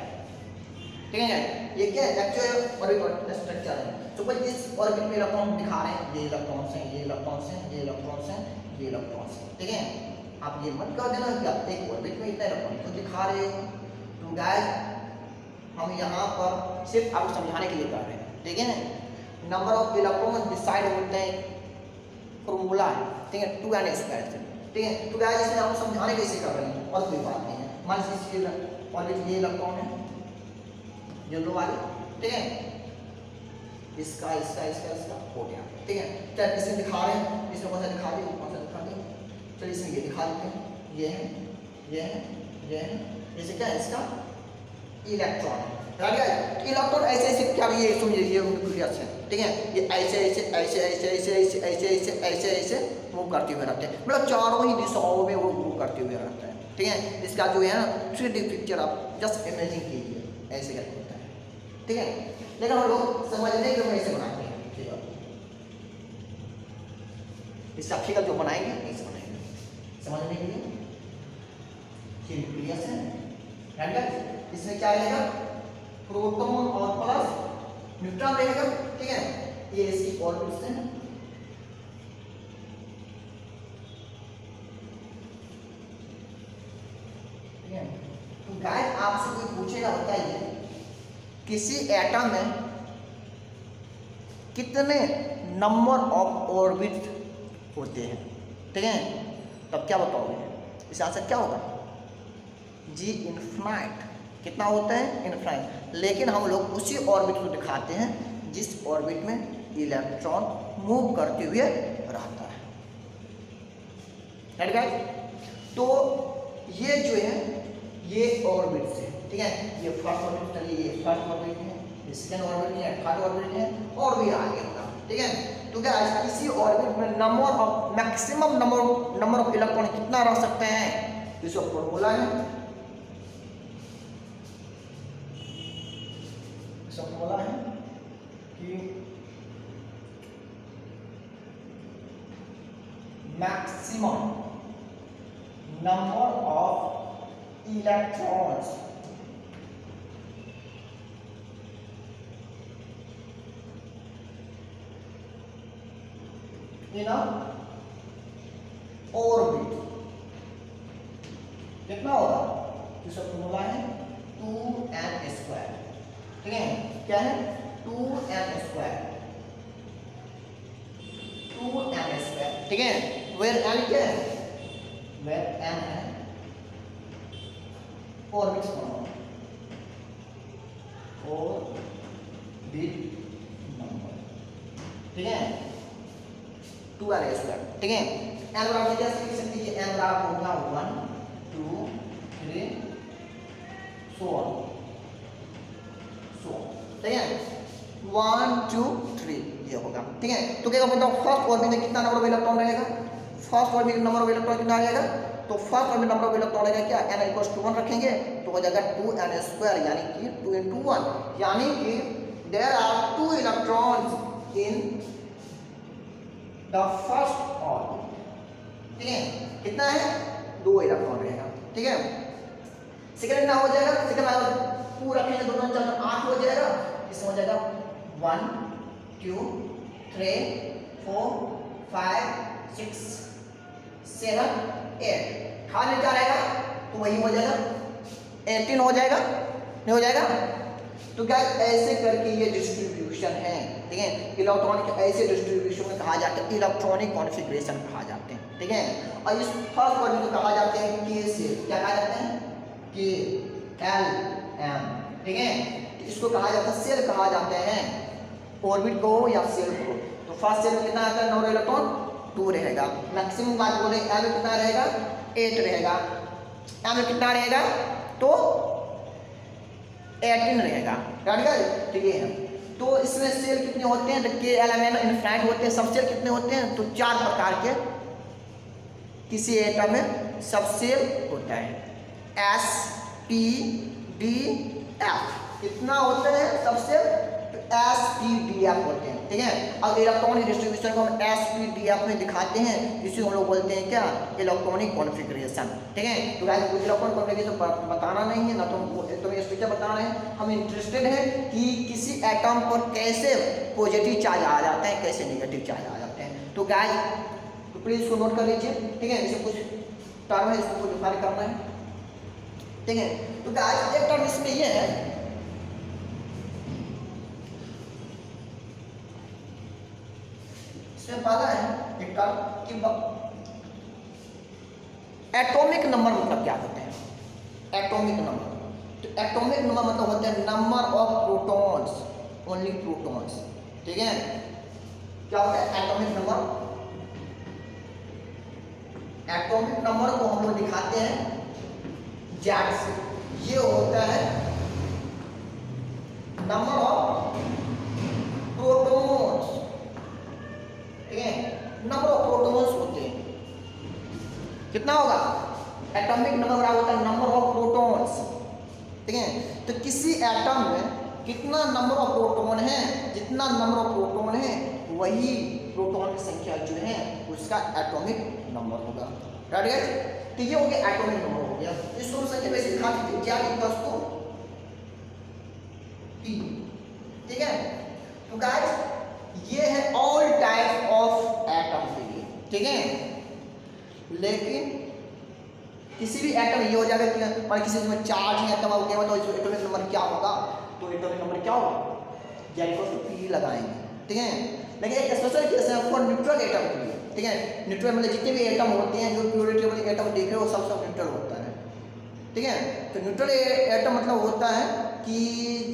ठीक है। ये क्या है, एक्चुअल ऑर्बिट स्ट्रक्चर है। तो इस ऑर्बिट में इलेक्ट्रॉन दिखा रहे हैं, ये इलेक्ट्रॉन्स हैं, ये इलेक्ट्रॉन्स हैं, ये इलेक्ट्रॉन्स हैं, ये इलेक्ट्रॉन्स हैं, ठीक है। आप ये मत कर देना कि आप एक ऑर्बिट में इतना इलेक्ट्रॉन तो दिखा रहे हो। तो गाइस हम यहाँ पर सिर्फ आपको समझाने के लिए कर रहे हैं, ठीक है। नंबर ऑफ इलेक्ट्रॉन डिसाइड होते हैं, फॉर्मूला है, ठीक है, 2n स्क्वायर से, ठीक है। तो गाइस इसमें हम समझाने के लिए कर रहे हैं और कोई बात नहीं है। मान लीजिए ऑर्बिट ये इलेक्ट्रॉन है येलो वाले, ठीक है, इसका इसका इसका इसका हो गया, ठीक है। चल इसमें दिखा रहे हैं, इसमें कौन सा दिखा दिए, कौन सा दिखा दिए, चलिए इसमें ये दिखा देते हैं, ये है, ये है, ये है, जैसे क्या है इसका इलेक्ट्रॉन है, राइट गाइस। इलेक्ट्रॉन ऐसे ऐसे क्या ये समझिए ये न्यूक्लियस है, ठीक है। ये ऐसे ऐसे ऐसे ऐसे ऐसे ऐसे ऐसे ऐसे ऐसे ऐसे मूव करते हुए रहते हैं, मतलब चारों ही दिशाओं में वो मूव करते हुए रहता है, ठीक है। इसका जो है ना 3D पिक्चर आप जस्ट इमेजिन कीजिए, ऐसे करके होता है, ठीक है। लेकिन हम लोग समझने के लिए ऐसे बनाते हैं, ठीक है। इसका फिगर जो बनाएंगे ऐसे बनाएंगे समझने के लिए। ये न्यूक्लियस है, राइट गाइस। इसमें क्या रहेगा, प्रोटॉन और प्लस न्यूट्रॉन रहेगा, ठीक है। ये इसकी ऑर्बिट्स हैं, ठीक है। तो गाइस आपसे कोई पूछेगा बताइए किसी एटम में कितने नंबर ऑफ ऑर्बिट होते हैं, ठीक है। तब क्या बताओगे, इसका आंसर क्या होगा, जी इनफाइनाइट। कितना होता है, इनफाइनाइट। लेकिन हम लोग उसी ऑर्बिट को दिखाते हैं जिस ऑर्बिट में इलेक्ट्रॉन मूव करते हुए रहता है, राइट गाइस। तो ये जो है ये ऑर्बिट से, ठीक है। ये फर्स्ट ऑर्बिट, चलिए ये फर्स्ट ऑर्बिट है, ये सेकंड ऑर्बिट है, थर्ड ऑर्बिट है और भी आगे होगा, ठीक है। तो गाइस इसी ऑर्बिट में number of maximum number of electron कितना रह सकते हैं, इसका फॉर्मूला है, इसका फॉर्मूला है कि maximum number of electrons in orbit कितना होगा, इसका फॉर्मूला है 2n², ठीक है। क्या है 2n², ठीक है, वेयर एन क्या है, वेयर एन है ऑर्बिट नंबर, ऑर्बिट नंबर, ठीक है, 2n², ठीक है। एन बराबर क्या लिख सकते हैं, एन बराबर होगा 1 2 3 सो ऑन, ठीक है, 1 2 3 ये होगा, ठीक है। तो क्या बताओ फर्स्ट ऑर्बिट में कितना नंबर ऑफ इलेक्ट्रॉन रहेगा, फर्स्ट ऑर्बिट में नंबर ऑफ इलेक्ट्रॉन कितना रहेगा, तो first orbit number of electron रहेगा क्या, n = 1 रखेंगे तो हो जाएगा 2n² यानी कि 2 × 1, यानी कि there are 2 electrons in the first orbit, ठीक है, कितना है 2 इलेक्ट्रॉन रहेगा, ठीक है। सेकंड कितना हो जाएगा, सेकंड 2 रखेंगे दोनों चार 8 हो जाएगा, इसमें हो जाएगा 1 2 3 4 5 6 7 8, खाली क्या रहेगा तो वही हो जाएगा 18 हो जाएगा, नहीं हो जाएगा। तो क्या ऐसे करके ये डिस्ट्रीब्यूशन है, ठीक है, इलेक्ट्रॉनिक ऐसे डिस्ट्रीब्यूशन में कहा जाता है इलेक्ट्रॉनिक कॉन्फ़िगरेशन कहा जाते हैं, ठीक है। और इस फर्स्ट ऑर्बिट को कहा जाते हैं के से, क्या कहा जाते हैं, के एल एम, ठीक है। इसको कहा जाता है सेल कहा जाते हैं ऑर्बिट को या सेल को। तो फर्स्ट सेल में कितना आता है, 9 इलेक्ट्रॉन 2 रहेगा, मैक्सिमम बात बोले एल में कितना रहेगा 8 रहेगा, एम में कितना रहेगा तो 18 रहेगा, ठीक है। तो इसमें सेल कितने होते हैं, के एल एम एन इनफाइनाइट होते हैं, सब सेल कितने होते हैं, तो 4 प्रकार के किसी एटम में सब सेल होता है, एस पी डी एफ, कितना होते हैं subshell, s p d f होते हैं, ठीक है। अब इलेक्ट्रॉनिक डिस्ट्रीब्यूशन को हम एस पी डी एफ में दिखाते हैं, जिसे हम लोग बोलते हैं क्या, इलेक्ट्रॉनिक कॉन्फ़िगरेशन, ठीक है। तो गाइस कुछ इलेक्ट्रॉनिक कॉन्फ़िगरेशन बताना नहीं है ना, तो ये स्ट्रक्चर बताना है, हम इंटरेस्टेड है कि किसी एटम पर कैसे पॉजिटिव चार्ज आ जाते हैं, कैसे नेगेटिव चार्ज आ जाते हैं। तो गाइस तो प्लीज इसको नोट कर लीजिए, ठीक है, इसे कुछ टर्म है इसको डिफाइन करना है, ठीक है। तो गाइस एक टर्म इसमें ये है, पहला है एक टर्म कि एटॉमिक नंबर मतलब क्या होते हैं, एटॉमिक नंबर, तो एटॉमिक नंबर मतलब होते हैं number of protons, only protons, ठीक है। क्या होता है एटॉमिक नंबर, एटॉमिक नंबर को हम लोग दिखाते हैं जेड से, ये होता है नंबर ऑफ प्रोटॉन्स, ठीक है, नंबर ऑफ प्रोटॉन्स होते हैं, कितना होगा एटॉमिक नंबर बराबर होता है नंबर ऑफ प्रोटॉन्स, ठीक है। तो किसी एटम में कितना नंबर ऑफ प्रोटॉन है, जितना नंबर ऑफ प्रोटॉन है वही प्रोटॉन की संख्या जो है उसका एटॉमिक नंबर होगा, राइट गाइस। तो ये हो गया एटॉमिक नंबर हो गया, इसको संख्या में दिखा दीजिए क्या लिखा उसको T, ठीक है। तो गाइस ये है ऑल टाइप ऑफ एटम के लिए, ठीक है। लेकिन किसी भी एटम ये हो जाएगा कि और किसी में चार्ज है एटम हो गया तो एटॉमिक नंबर क्या होगा, तो एटॉमिक नंबर क्या होगा P लगाएंगे, ठीक है। लेकिन एक स्पेशल केस है फॉर न्यूट्रल एटम के लिए, ठीक है। न्यूट्रल मतलब जितने भी एटम होते हैं जो प्योरिटी वाले एटम देख रहे हो सब न्यूट्रल होता है, ठीक है। तो न्यूट्रल एटम मतलब होता है कि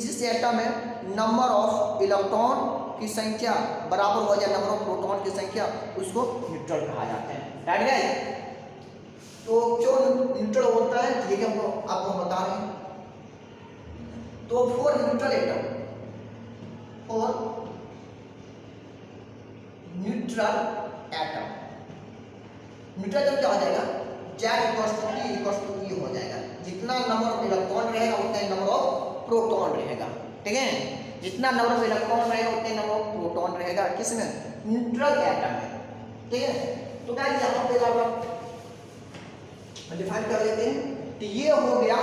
जिस एटम में नंबर ऑफ इलेक्ट्रॉन की संख्या बराबर हो जाए नंबर ऑफ प्रोटॉन की संख्या, उसको न्यूट्रल कहा जाता है, राइट गाइस। तो जो न्यूट्रल होता है ये हमको आपको बता रहे हैं, तो फॉर न्यूट्रल एटम, और न्यूट्रल एटम, न्यूट्रल एटम क्या हो जाएगा Z = P हो जाएगा, जितना नंबर ऑफ इलेक्ट्रॉन रहेगा उतना ही नंबर ऑफ प्रोटॉन रहेगा, ठीक है। जितना नंबर ऑफ इलेक्ट्रॉन रहेगा उतने नंबर ऑफ प्रोटॉन रहेगा, किसमें न्यूट्रल एटम में, ठीक है। तो गाइस यहाँ पे आप डिफाइन कर लेते हैं, तो ये हो गया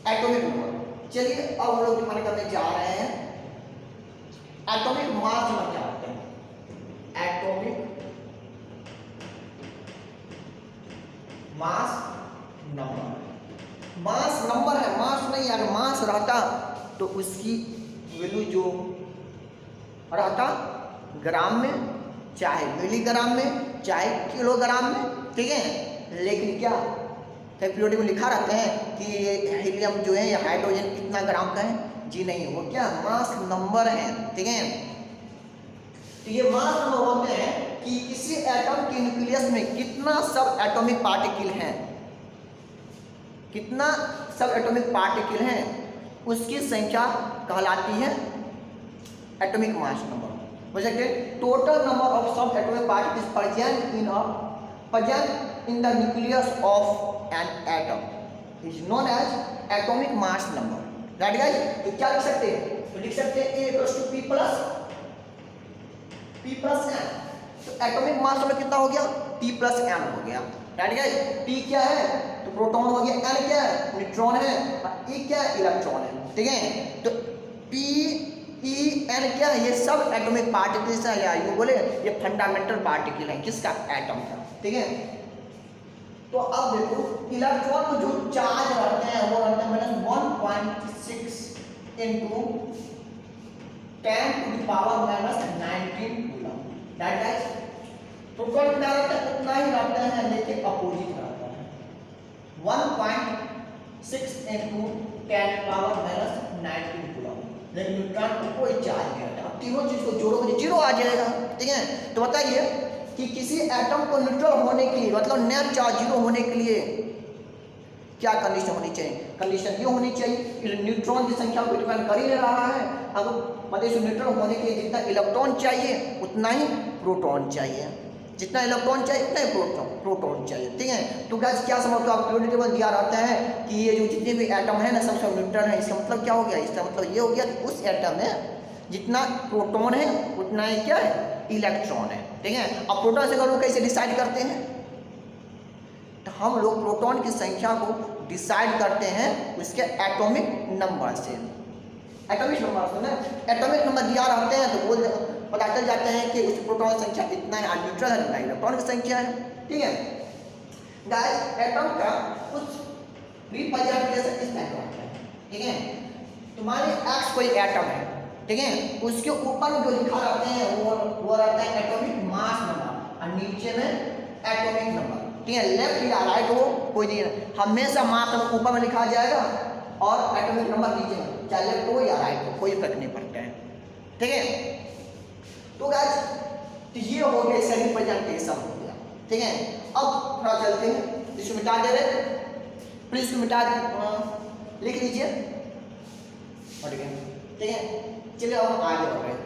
एटॉमिक नंबर। चलिए अब हम लोग डिफाइन करने जा रहे हैं एटॉमिक मास नंबर क्या होता है, atomic mass number, mass number है, मास नहीं, अगर मास रहता तो उसकी वैल्यू जो रहता ग्राम में, चाहे मिलीग्राम में, चाहे किलोग्राम में, ठीक है। लेकिन क्या पीरियोडिक में लिखा रहता है कि ये हीलियम जो है या हाइड्रोजन कितना ग्राम का है? जी नहीं, वो क्या मास नंबर है, ठीक है। तो ये मास नंबर होते हैं कि किसी एटम के न्यूक्लियस में कितना सब एटॉमिक पार्टिकल हैं, कितना सब एटॉमिक पार्टिकल हैं, उसकी संख्या कहलाती है एटॉमिक मास नंबर। हो सकते टोटल नंबर ऑफ सब atomic particles present in the nucleus of an atom is known as atomic mass number, right guys. तो क्या लिख सकते हैं? तो लिख सकते हैं A equals to P plus N। तो एटॉमिक मास नंबर कितना हो गया? P plus N हो गया, राइट गाइस। P क्या है? तो प्रोटॉन हो गया, N क्या है? न्यूट्रॉन है, और E क्या है? इलेक्ट्रॉन है, ठीक है। तो P E N क्या है? ये सब एटॉमिक पार्टिकल्स है, या यूं बोले ये फंडामेंटल पार्टिकल है किसका? एटम का, ठीक है। तो अब देखो इलेक्ट्रॉन को जो चार्ज रहते हैं वो रहते हैं -1.6 into 10 to the power -19 coulomb, that is proton क्या रहता है? उतना ही रहता है, लेकिन अपोजिट रहता है। 1.6 into 10 power -19 कूलम, लेकिन न्यूट्रॉन को कोई चार्ज नहीं रहता। अब तीनों चीज को जोड़ोगे जीरो आ जाएगा, ठीक है। तो बताइए कि किसी एटम को न्यूट्रल होने के लिए, मतलब नेट चार्ज जीरो होने के लिए क्या कंडीशन होनी चाहिए? कंडीशन ये होनी चाहिए कि न्यूट्रॉन की संख्या को डिपेंड कर ही नहीं रहा है। अब मतलब न्यूट्रल होने के लिए जितना इलेक्ट्रॉन चाहिए उतना ही प्रोटॉन चाहिए, जितना इलेक्ट्रॉन चाहिए उतना ही प्रोटॉन चाहिए, ठीक है। तो गाइस क्या समझ लो, आप पीरियोडिक टेबल दिया रहता है कि ये जो जितने भी एटम है ना सब न्यूट्रल है। इसका मतलब क्या हो गया? इसका मतलब ये हो गया कि उस एटम में जितना प्रोटॉन है उतना ही क्या है? इलेक्ट्रॉन है, ठीक है। अब प्रोटॉन से लोग कैसे डिसाइड करते हैं? तो हम लोग प्रोटॉन की संख्या को डिसाइड करते हैं उसके एटॉमिक नंबर से। एटॉमिक नंबर से ना, एटॉमिक नंबर दिया रहते हैं तो बोल पता चल जाते हैं कि उस प्रोटॉन की संख्या इतना है, न्यूट्रल है, इतना इलेक्ट्रॉन की संख्या है, ठीक है। गाइस एटम का कुछ रिप्रेजेंटेशन इस टाइप का होता है, ठीक है। तुम्हारे एक्स कोई एटम है, ठीक है, उसके ऊपर जो लिखा रहते हैं वो रहता है एटॉमिक मास नंबर, और नीचे में एटॉमिक नंबर, ठीक है। लेफ्ट या राइट हो कोई नहीं, हमेशा मास नंबर ऊपर में लिखा जाएगा और एटॉमिक नंबर नीचे में, चाहे लेफ्ट हो या राइट हो, कोई फर्क नहीं पड़ता है, ठीक है। तो गाइस तो ये हो गया, इसका रिप्रेजेंटेशन हो गया, ठीक है। अब थोड़ा चलते हैं, इसको मिटा दे रहे, प्लीज इसको मिटा लिख लीजिए, ठीक है। चलिए अब हम आगे बढ़ रहे हैं।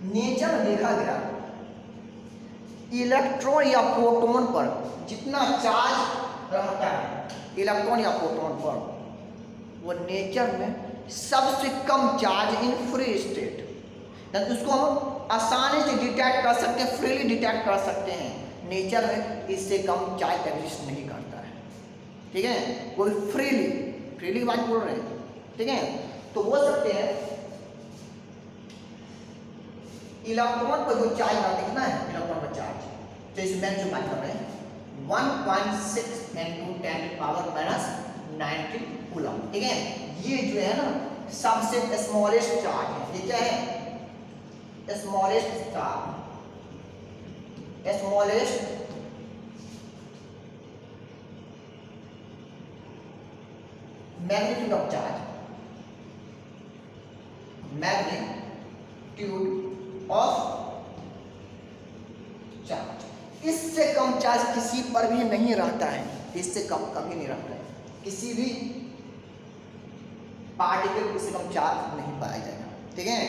नेचर में देखा गया इलेक्ट्रॉन या प्रोटॉन पर जितना चार्ज रहता है, इलेक्ट्रॉन या प्रोटॉन पर, वो नेचर में सबसे कम चार्ज इन फ्री स्टेट, उसको हम आसानी से डिटेक्ट कर सकते हैं, फ्रीली डिटेक्ट कर सकते हैं। नेचर में इससे कम चार्ज एग्जिस्ट नहीं करता है, ठीक है। कोई फ्रीली बात बोल रहे हैं, ठीक है। तो बोल सकते हैं इलेक्ट्रॉन पर जो चार्ज रहता है कितना है? इलेक्ट्रॉन पर चार्ज, तो इसमें जो बात कर रहे हैं 1.6 into 10 power -19 कूलम, ठीक है। ये जो है ना सबसे स्मॉलेस्ट चार्ज है, ये क्या है? Smallest charge, smallest magnitude of charge, magnitude of charge. इससे कम चार्ज किसी पर भी नहीं रहता है, इससे कम कभी नहीं रहता है, किसी भी पार्टिकल इससे कम चार्ज नहीं पाया जाएगा, ठीक है।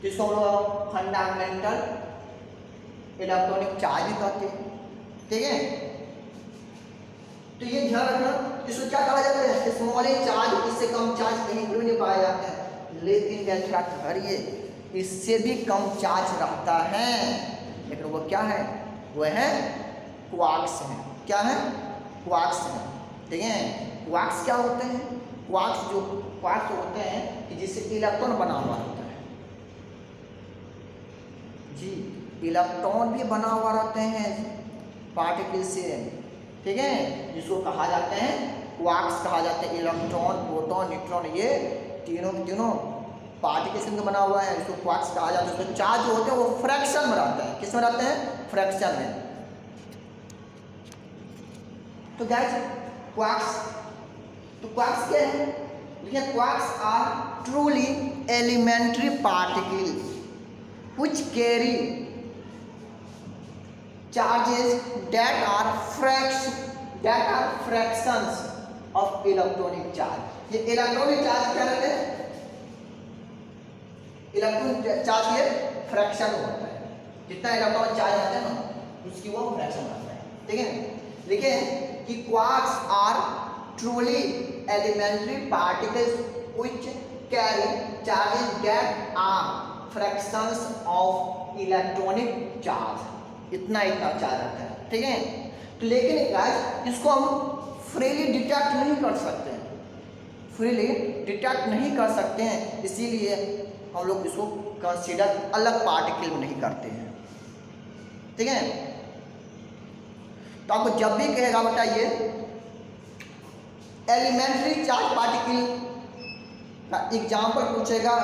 जिसको हम लोग फंडामेंटल इलेक्ट्रॉनिक चार्ज भी कहते हैं, ठीक है। तो ये ध्यान रखना, इसको क्या कहा जाता है? स्मॉलेस्ट चार्ज, इससे कम चार्ज कहीं भी नहीं पाया जाता है। लेकिन थोड़ा ठहरिए, इससे भी कम चार्ज रहता है, लेकिन वो क्या है? वो है क्वार्क्स है। क्या है? क्वार्क्स है, ठीक है। क्वार्क्स क्या होते हैं? क्वार्क्स जो होते हैं कि जिससे इलेक्ट्रॉन बना हुआ होता है, जी इलेक्ट्रॉन भी बना हुआ रहते हैं पार्टिकल से, ठीक है, जिसको कहा जाते हैं क्वार्क्स कहा जाते हैं। इलेक्ट्रॉन, प्रोटॉन, न्यूट्रॉन, ये तीनों पार्टिकल से बना हुआ है, इसको क्वार्क्स कहा जाता है। उसमें चार्ज जो होते हैं वो फ्रैक्शन में रहते हैं। किस में रहते हैं? फ्रैक्शन में। तो गाइस क्वार्क्स क्या है? देखिए quarks are truly elementary particles which carry charges that are fractions of electronic charge। ये इलेक्ट्रॉनिक चार्ज क्या रहते हैं? इलेक्ट्रॉनिक चार्ज ये फ्रैक्शन होता है, जितना इलेक्ट्रॉन चार्ज आता है ना उसकी वो फ्रैक्शन होता है, ठीक है। देखिए कि quarks are truly elementary particles which carry charges that are fractions of electronic charge, इतना चार्ज रहता है, ठीक है। तो लेकिन गाइस इसको हम फ्रीली डिटेक्ट नहीं कर सकते हैं, इसीलिए हम लोग इसको कंसीडर अलग पार्टिकल में नहीं करते हैं, ठीक है। तो आपको जब भी कहेगा बताइए एलिमेंट्री चार्ज पार्टिकल का एग्जाम्पल पूछेगा,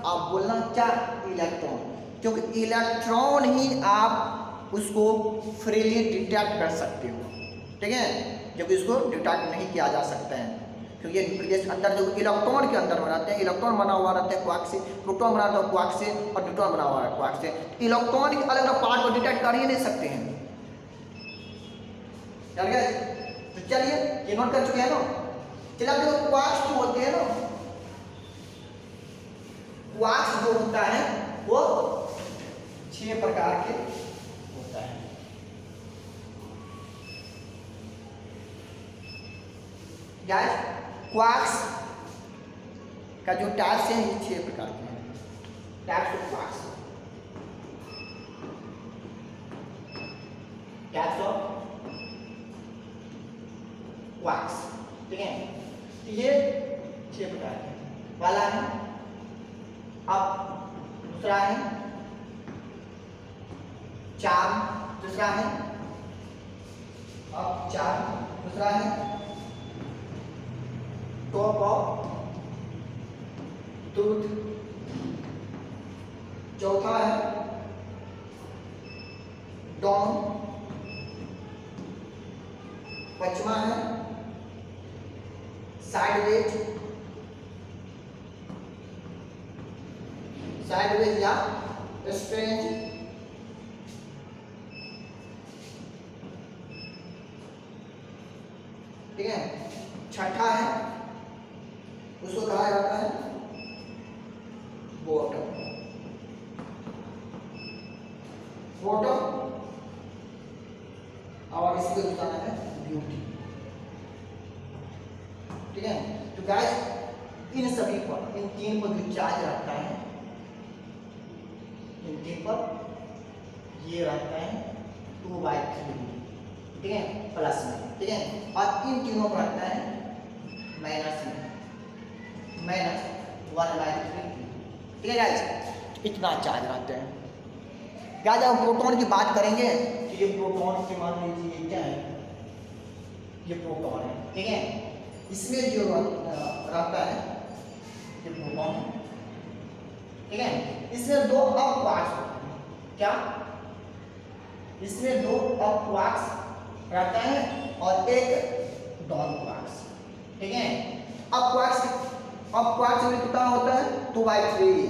आप बोलना क्या? इलेक्ट्रॉन, क्योंकि इलेक्ट्रॉन ही आप उसको फ्रीली डिटेक्ट कर सकते हो, ठीक है, जब इसको डिटेक्ट नहीं किया जा सकता है, क्योंकि न्यूक्लियस अंदर जो इलेक्ट्रॉन के अंदर बनाते हैं, इलेक्ट्रॉन बना हुआ रहता है क्वार्क से, प्रोटॉन बना हुआ है क्वार्क से और न्यूट्रॉन बना हुआ है क्वार्क से। इलेक्ट्रॉन के अलग अलग पार्ट को डिटेक्ट कर ही नहीं सकते हैं, चल गया। तो चलिए ये नोट कर चुके हैं ना। चलिए जो क्वार्क्स जो होते हैं ना, क्वार्क्स जो होता है वो 6 प्रकार के होता है। गाइस क्वार्क्स का जो टाइप्स है ये 6 प्रकार के हैं। टाइप्स ऑफ क्वार्क्स, ठीक है। ये 6 प्रकार के वाला है। अब दूसरा है चार्म, दूसरा है अब चार्म, दूसरा है टॉप ऑफ ट्रूथ, चौथा है डॉन, पांचवा है साइडवेज या स्ट्रेंज, ठीक है। छठा है उसको कहा जाता है बॉटम, और इसको दूसरा नाम है ब्यूटी, ठीक है। तो गाइस इन सभी पर, इन 3 पर जो चार्ज रहता है, इन 3 पर ये रहता है 2/3, ठीक है, प्लस में, ठीक है। और इन तीनों पर रहता है माइनस में, -1/3, ठीक है गाइस। इतना चार्ज रहते हैं। क्या जब हम प्रोटॉन की बात करेंगे तो ये प्रोटॉन के मान लीजिए क्या है, ये प्रोटॉन है, ठीक है। इसमें जो रहता है ये प्रोटॉन है, ठीक है। इसमें 2 अप क्वार्क्स होते हैं। क्या? इसमें 2 अप क्वार्क्स रहता है और एक डाउन क्वार्क्स, ठीक है। अप क्वार्क्स में कितना होता है 2/3,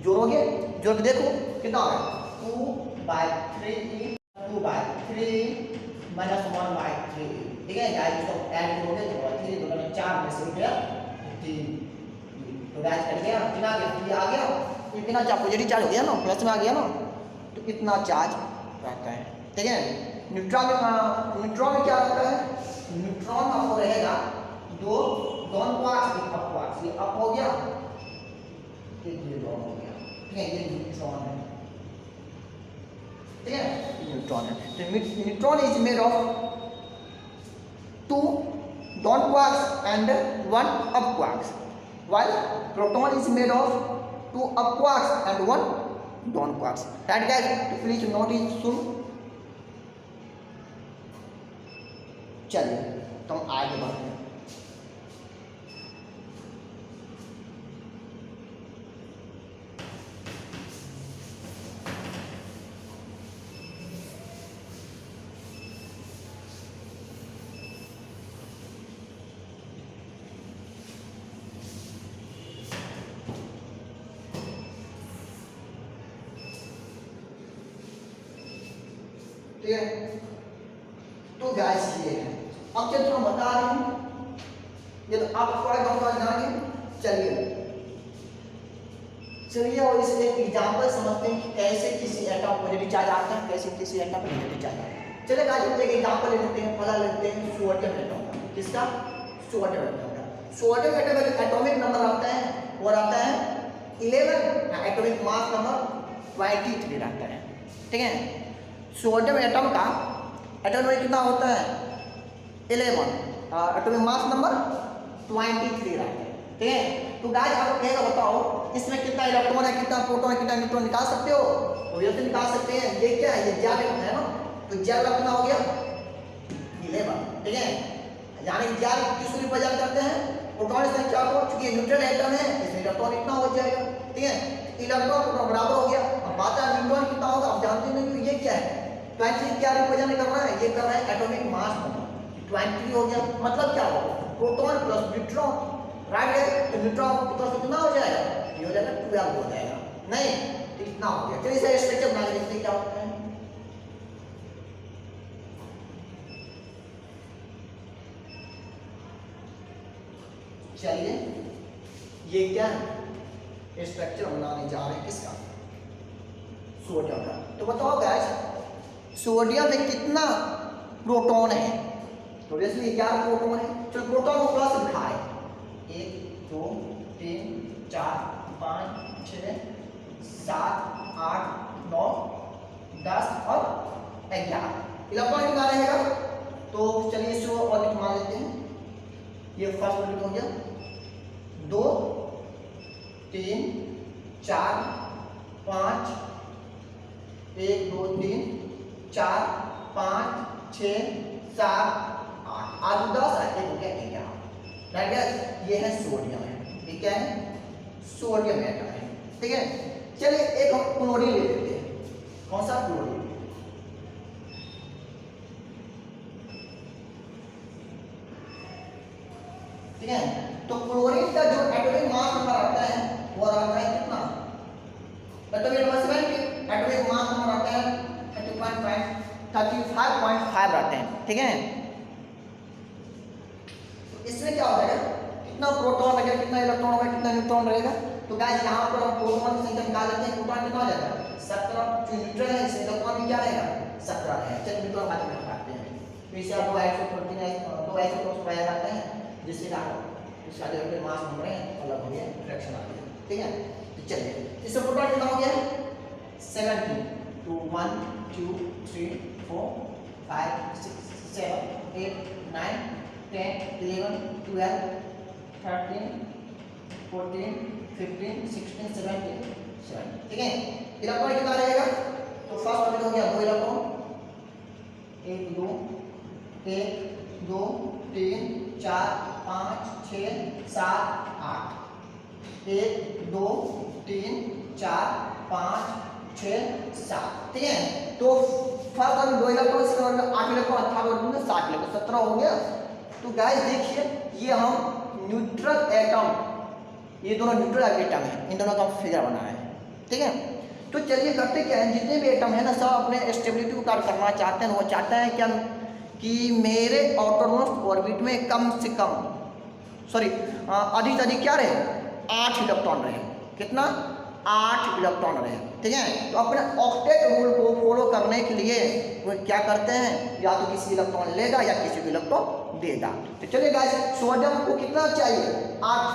जोड़ोगे, जोड़ के देखो कितना है 2/3 -1/3, ठीक है गाइस। इसको ऐड करोगे तो 3 2 4 में से हो गया 3, तो गाइस कर गया कितना आ गया, ये आ गया, इतना चार्ज पॉजिटिव चार्ज हो गया ना, प्लस में आ गया ना, तो इतना चार्ज रहता है, ठीक है। न्यूट्रॉन में क्या रहता है? न्यूट्रॉन आपको रहेगा 2 डाउन क्वार्क्स, एक अप क्वार्क्स, ये अप हो गया, ये डाउन हो गया, ठीक है। ये न्यूट्रॉन है, ठीक है, न्यूट्रॉन है। तो neutron is made of 2 down quarks and 1 up quarks, while proton is made of 2 up quarks and 1 down quarks, right guys. तो प्लीज नोट इट सुन। चलिए तो हम आगे बढ़ते हैं। ठीक है, तो गाइस ये है। अब चलिए हम बता रहे हैं, ये तो आप थोड़ा बहुत जानिए। चलिए और इससे एक एग्जांपल समझते हैं कि कैसे किसी एटम पॉजिटिव चार्ज आता है, कैसे किसी एटम नेगेटिव चार्ज आता है। चलिए गाइस एक एग्जांपल ले लेते हैं, पहला लेते हैं सोडियम एटम का। किसका? सोडियम एटम का। सोडियम एटम का जो एटॉमिक नंबर आता है वो आता है 11, एटॉमिक मास नंबर 23 रहता है। ठीक है, सोडियम एटम का एटॉमिक नंबर कितना होता है? 11, एटॉमिक मास नंबर 23 रहता है। ठीक है, तो गाइस आप एक बताओ इसमें कितना इलेक्ट्रॉन है, कितना प्रोटॉन है, कितना न्यूट्रॉन निकाल सकते हो? ऑब्वियसली निकाल सकते हैं। ये क्या है? ये जेड है ना, तो जेड का कितना हो गया? 11। ठीक है, यानी जेड किस रूप में जान करते हैं? प्रोटॉन संख्या को, चूंकि न्यूट्रल एटम है इसमें इलेक्ट्रॉन इतना हो जाएगा। ठीक है, इलेक्ट्रॉन प्रोटॉन बराबर हो गया। अब बात है न्यूट्रॉन कितना होगा, आप जानते नहीं। ये क्या है? 23 क्या रिप्रेजेंट कर रहा है? ये कर रहा है एटॉमिक मास नंबर। 23 हो गया, मतलब क्या होगा? प्रोटॉन प्लस न्यूट्रॉन, राइट है। तो न्यूट्रॉन प्लस कितना हो जाएगा? ये हो जाएगा 12 हो जाएगा। नहीं तो इतना हो गया। चलिए इसे स्ट्रक्चर बना के देखते हैं क्या होता है। चलिए ये क्या स्ट्रक्चर बनाने जा रहे हैं, किसका? सोडियम का। तो बताओ गाइस सोडियम में कितना प्रोटॉन है? तो ऑब्वियसली 11 प्रोटॉन है। चलो प्रोटॉन को प्लस दिखाए, 1 2 3 4 5 6 7 8 9 10 और 11 इलेक्ट्रॉन कितना रहेगा? तो चलिए इसको ऑर्बिट मान लेते हैं। ये फर्स्ट ऑर्बिट हो गया, 2 3 4 5 1 2 3 4 5 6 7 8 8 10 एक हो गया 11। राइट गाइस, ये है सोडियम है। ये क्या है? सोडियम एटम है। ठीक है, चलिए एक हम क्लोरीन ले लेते हैं। कौन सा? क्लोरीन। ठीक है, तो क्लोरीन का जो एटॉमिक मास नंबर आता है वो आता है कितना? Atomic mass atomic mass number आता है 35.5 रहते हैं। ठीक है, इसमें क्या हो जाएगा? कितना प्रोटॉन रहेगा, कितना इलेक्ट्रॉन होगा, कितना न्यूट्रॉन रहेगा? तो गाइस यहाँ पर हम प्रोटॉन की संख्या निकाल लेते हैं। प्रोटॉन कितना हो जाएगा? 17। जो न्यूट्रॉन है इसमें इलेक्ट्रॉन भी क्या रहेगा? 17 है। चलिए न्यूट्रॉन बाद में निकालते हैं। तो इसे आप 2 आइसोटोप्स पाया जाते हैं, जिससे इसका जो मास नंबर है अलग हो गया, फ्रैक्शन आ गया। ठीक है, तो चलिए इससे प्रोटॉन कितना हो गया? 17। तो 1 2 3 4 5 6 7 8 9 10 11 12 13 14 15 16 17 7। ठीक है, इलेक्ट्रॉन कितना रहेगा? तो फर्स्ट ऑर्बिट हो गया 2 इलेक्ट्रॉन, 1 2 3 4 5 6 7 8 1 2 3 4 5 6 7। ठीक है, तो first orbit 2 electron, second orbit 8 electron, third orbit में 7 इलेक्ट्रॉन, 17 हो गया। तो गाइस देखिए ये हम न्यूट्रल एटम, ये दोनों न्यूट्रल एटम है, इन दोनों का फिगर बना है। ठीक है, तो चलिए करते क्या है, जितने भी एटम है ना सब अपने स्टेबिलिटी को कार्य करना चाहते हैं। वो चाहते हैं क्या? कि मेरे आउटरमोस्ट ऑर्बिट में कम से कम अधिक से अधिक क्या रहे? 8 इलेक्ट्रॉन रहे। कितना? 8 इलेक्ट्रॉन रहे। ठीक है, तो अपने ऑक्टेट रूल को फॉलो करने के लिए वो क्या करते हैं? या तो किसी इलेक्ट्रॉन लेगा या किसी को इलेक्ट्रॉन देगा। तो चलिए गाइस सोडियम को कितना चाहिए? 8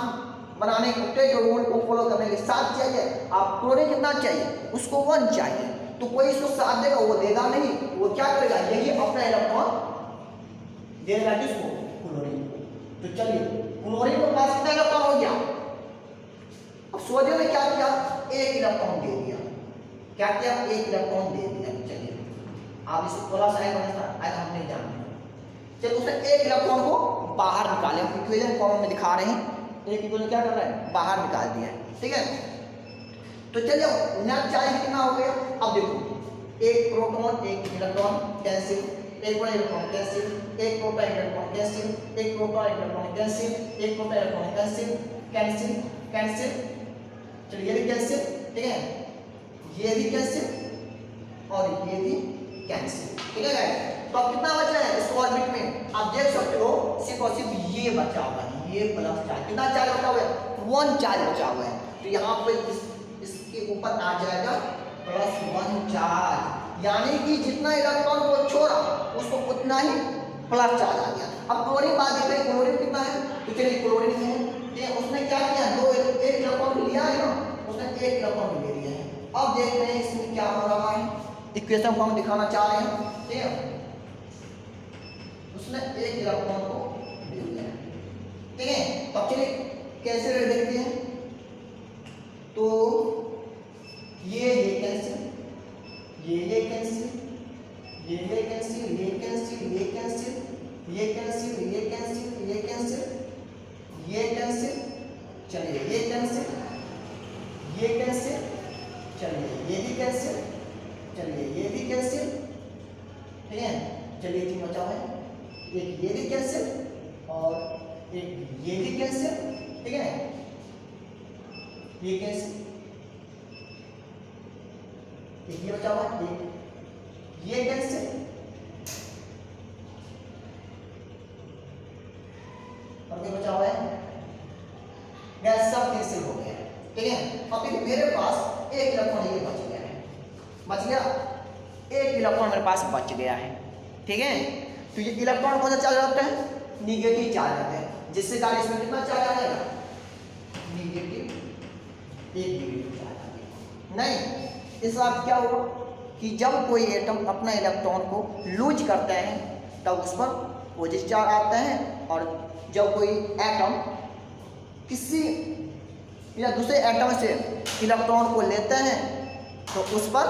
बनाने के ऑक्टेट रूल को फॉलो करने के लिए 7 चाहिए। आप क्लोरीन कितना चाहिए? उसको 1 चाहिए। तो कोई इसको 7 देगा, वो देगा नहीं। वो क्या करेगा? यही अपना इलेक्ट्रॉन देगा किसको? क्लोरीन। तो चलिए क्लोरीन के पास कितना इलेक्ट्रॉन हो गया? अब सोडियम ने क्या किया? 1 इलेक्ट्रॉन दे दिया। क्या किया, एक इलेक्ट्रॉन दे दिया। चलिए आप इसको थोड़ा सा आएगा हम नहीं जानते। चलिए उसने एक इलेक्ट्रॉन को बाहर निकाले, हम इक्वेशन फॉर्म में दिखा रहे हैं, एक इक्वेशन क्या कर रहा है, बाहर निकाल दिया है, ठीक है। तो चलिए नेट चार्ज कितना हो गया, अब देखो एक प्रोटॉन एक इलेक्ट्रॉन कैंसिल, एक इलेक्ट्रॉन कैंसिल, एक प्रोटॉन इलेक्ट्रॉन कैंसिल, एक प्रोटॉन इलेक्ट्रॉन कैंसिल, एक proton electron cancel cancel cancel, चलिए ये भी कैंसिल, ठीक है, ये भी कैंसिल और ये भी कैंसिल, ठीक है गाइस। तो अब कितना बचा है इस ऑर्बिट में, आप देख सकते हो सिर्फ और सिर्फ ये बचा हुआ है, ये प्लस चार्ज, कितना चार्ज बचा हुआ है, 1 चार्ज बचा हुआ है। तो यहाँ पे इसके ऊपर आ जाएगा +1 चार्ज, यानी कि जितना इलेक्ट्रॉन को छोड़ा उसको उतना ही प्लस चार्ज आ गया। अब क्लोरीन बात देख रहे हैं, क्लोरीन कितना है, तो चलिए क्लोरीन है, ठीक है, उसने क्या किया, एक इलेक्ट्रॉन लिया है ना, उसने एक इलेक्ट्रॉन ले लिया है। अब देख रहे हैं इसमें क्या हो रहा है, इक्वेशन को हम दिखाना चाह रहे हैं, ठीक है, उसने एक इलेक्ट्रॉन को ले लिया है, ठीक है। तो चलिए कैसे देखते हैं, तो ये कैंसिल, ये कैंसिल, ये कैंसिल, ये कैंसिल, ये कैंसिल, ये कैंसिल, ये कैंसिल, ये कैंसिल, ये कैंसिल, चलिए ये कैंसिल, ये कैंसिल, चलिए ये भी कैंसिल, चलिए ये भी कैंसिल, ठीक है। चलिए तीन बचा है, एक ये भी कैंसिल और एक ये भी कैंसिल, ठीक है, ये कैंसिल, एक ये बचा हुआ, एक ये कैंसिल और ये बचा हुआ है, गैस सब कैंसिल हो गया, ठीक है। अब देखिए मेरे पास एक इलेक्ट्रॉन ये बच गया है, बच गया, एक इलेक्ट्रॉन मेरे पास बच गया है, ठीक है। तो ये इलेक्ट्रॉन कौन सा चार्ज रखते हैं, निगेटिव चार्ज रखते हैं, जिससे कारण इसमें कितना चार्ज आ जाएगा, निगेटिव, एक निगेटिव चार्ज आ जाएगा। नहीं, इस बात क्या होगा कि जब कोई एटम अपना इलेक्ट्रॉन को लूज करता है तब उस पर पॉजिटिव चार्ज आता है, और जब कोई एटम किसी या दूसरे एटम से इलेक्ट्रॉन को लेते हैं तो उस पर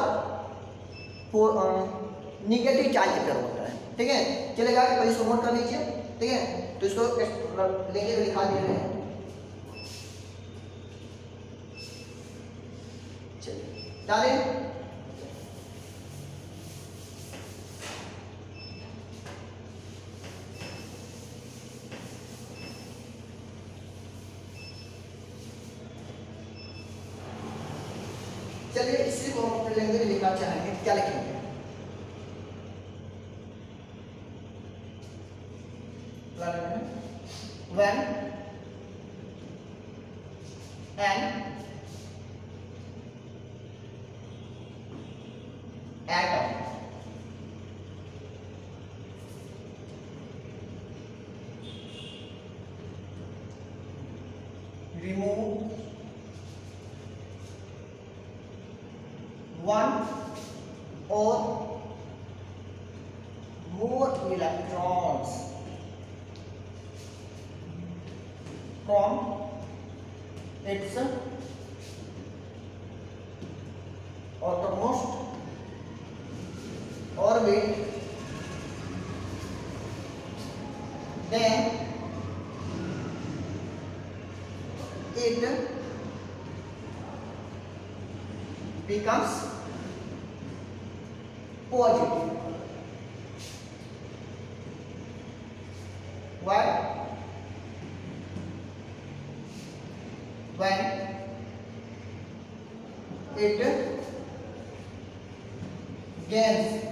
निगेटिव चार्ज प्रेजेंट होता है, ठीक है। चलेगा, पहले इसको नोट कर लीजिए, ठीक है। तो इसको लेंगे, दिखा दे रहे हैं, चलिए डालें, चलिए इसी को हम अपने लैंग्वेज में लिखना चाहेंगे, क्या लिखेंगे, when an atom remove one or more electrons from its outermost orbit, then it becomes positive. Why? When it gains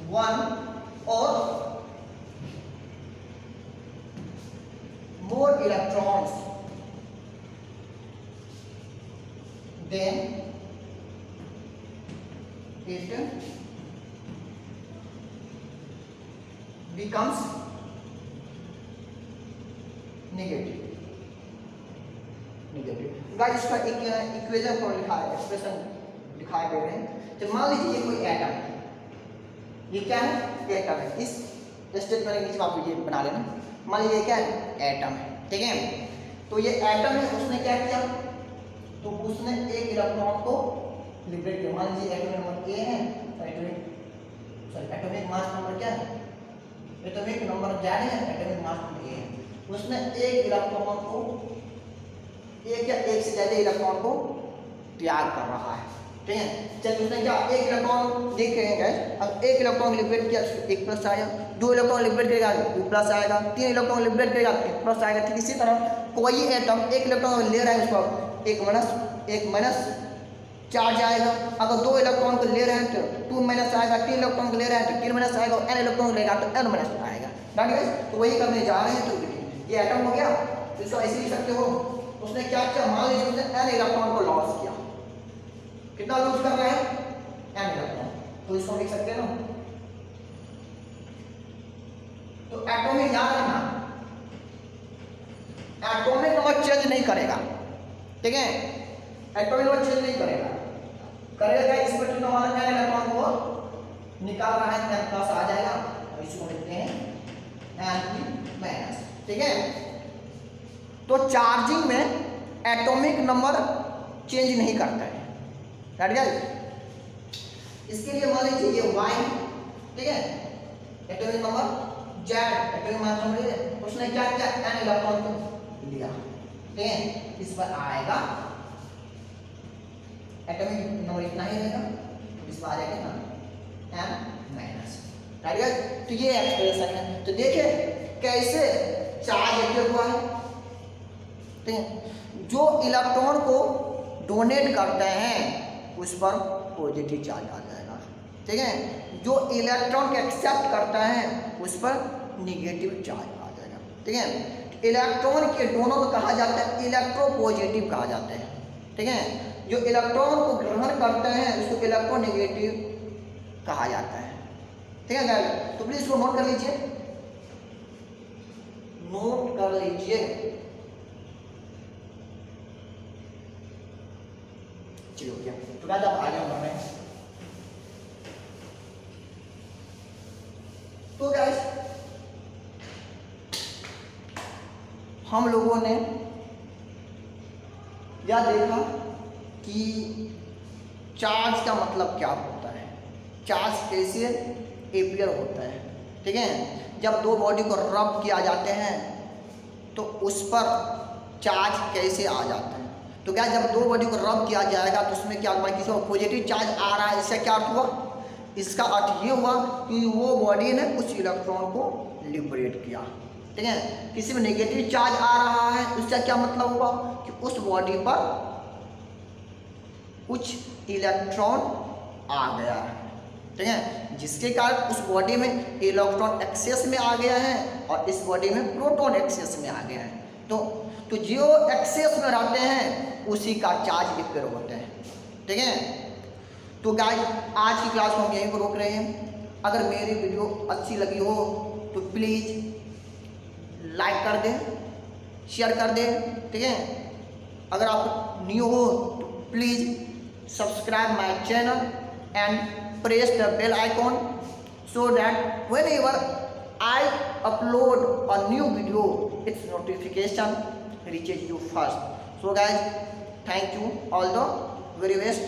one or more electrons, then it becomes negative. Guys इसका एक इक्वेशन को लिखा है, एक्सप्रेशन दिखाई दे रहे हैं। तो मान लीजिए ये कोई एटम है, ये क्या है, एटम है, इस स्टेटमेंट के नीचे आप ये बना लेना, मान लीजिए क्या है, एटम है, ठीक है। तो ये एटम है, उसने क्या किया, तो उसने एक इलेक्ट्रॉन को लिबरेट किया। मान लीजिए एटॉमिक नंबर ए है, एटॉमिक मास नंबर क्या है, एटॉमिक नंबर जेड है, एटॉमिक मास नंबर ए है। उसने एक इलेक्ट्रॉन को, एक या एक से ज्यादा इलेक्ट्रॉन को त्याग कर रहा है, ठीक है। चलिए उसने क्या, एक इलेक्ट्रॉन देख रहे हैं गाइस, अब एक इलेक्ट्रॉन लिबरेट किया, एक प्लस आएगा, दो इलेक्ट्रॉन लिबरेट करेगा टू प्लस आएगा, तीन इलेक्ट्रॉन लिबरेट करेगा एक प्लस आएगा। ठीक इसी तरह कोई एटम एक इलेक्ट्रॉन ले रहा है, उसको एक माइनस चार्ज आएगा। अगर दो इलेक्ट्रॉन को ले रहे हैं तो टू माइनस आएगा, तीन इलेक्ट्रॉन को ले रहे हैं तो तीन माइनस आएगा, एन इलेक्ट्रॉन लेगा तो एन माइनस आएगा। तो वही करने जा रहे हैं। तो ये एटम हो गया, इसको ऐसे लिख सकते हो। उसने क्या किया, मान लीजिए उसने एन इलेक्ट्रॉन को लॉस किया, कितना लॉस कर रहा है, एन इलेक्ट्रॉन, तो इसको लिख सकते हैं ना। तो एटॉमिक याद रखना, एटॉमिक नंबर चेंज नहीं करेगा, ठीक है, एटॉमिक नंबर चेंज नहीं करेगा। करेगा इस पर कितना वाला एन इलेक्ट्रॉन को निकाल रहा है, एन प्लस आ जाएगा, और इसको लिखते हैं एन माइनस, ठीक है। तो चार्जिंग में एटॉमिक नंबर चेंज नहीं करता है, राइट गाइस। इसके लिए मान लीजिए ये y, ठीक है, atomic number z, atomic mass number है, उसने क्या किया, n इलेक्ट्रॉन को लिया, ठीक है। इस पर आएगा एटॉमिक नंबर इतना ही रहेगा, तो इस पर आ जाएगा ना n माइनस, राइट गाइस। तो ये एक्सप्रेशन है। तो देखिए कैसे चार्ज एक्टिव हुआ है, ठीक है। जो इलेक्ट्रॉन को डोनेट करते हैं उस पर पॉजिटिव चार्ज आ जाएगा, ठीक है। जो इलेक्ट्रॉन को एक्सेप्ट करता है उस पर निगेटिव चार्ज आ जाएगा, ठीक है। इलेक्ट्रॉन के दोनों को कहा जाता है इलेक्ट्रोपॉजिटिव कहा जाता है, ठीक है। जो इलेक्ट्रॉन को ग्रहण करते हैं उसको इलेक्ट्रोनेगेटिव कहा जाता है, ठीक है गाइस। तो प्लीज इसको नोट कर लीजिए, नोट कर लीजिए। चलो क्या, तो गाइस अब आगे बढ़ रहे हैं। तो गाइस हम लोगों ने यह देखा कि चार्ज का मतलब क्या होता है, चार्ज कैसे एपियर होता है, ठीक है। जब दो बॉडी को रब किया जाते हैं तो उस पर चार्ज कैसे आ जाता है। तो क्या, जब दो बॉडी को रब किया जाएगा तो उसमें क्या हुआ, किसी को पॉजिटिव चार्ज आ रहा है, इससे क्या अर्थ हुआ, इसका अर्थ ये हुआ कि वो बॉडी ने कुछ इलेक्ट्रॉन को लिबरेट किया, ठीक है। किसी में नेगेटिव चार्ज आ रहा है, उसका क्या मतलब हुआ कि उस बॉडी पर कुछ इलेक्ट्रॉन आ गया है, ठीक है, जिसके कारण उस बॉडी में इलेक्ट्रॉन एक्सेस में आ गया है और इस बॉडी में प्रोटॉन एक्सेस में आ गया है। तो जो एक्सेस में रहते हैं उसी का चार्ज एपियर होते हैं, ठीक है। तो गाइस आज की क्लास को हम यहीं पर रोक रहे हैं। अगर मेरी वीडियो अच्छी लगी हो तो प्लीज़ लाइक कर दें, शेयर कर दें, ठीक है। अगर आप न्यू हो तो please subscribe my channel and press the bell icon so that whenever I upload a new video its notification reaches you first. So guys, thank you all the very best.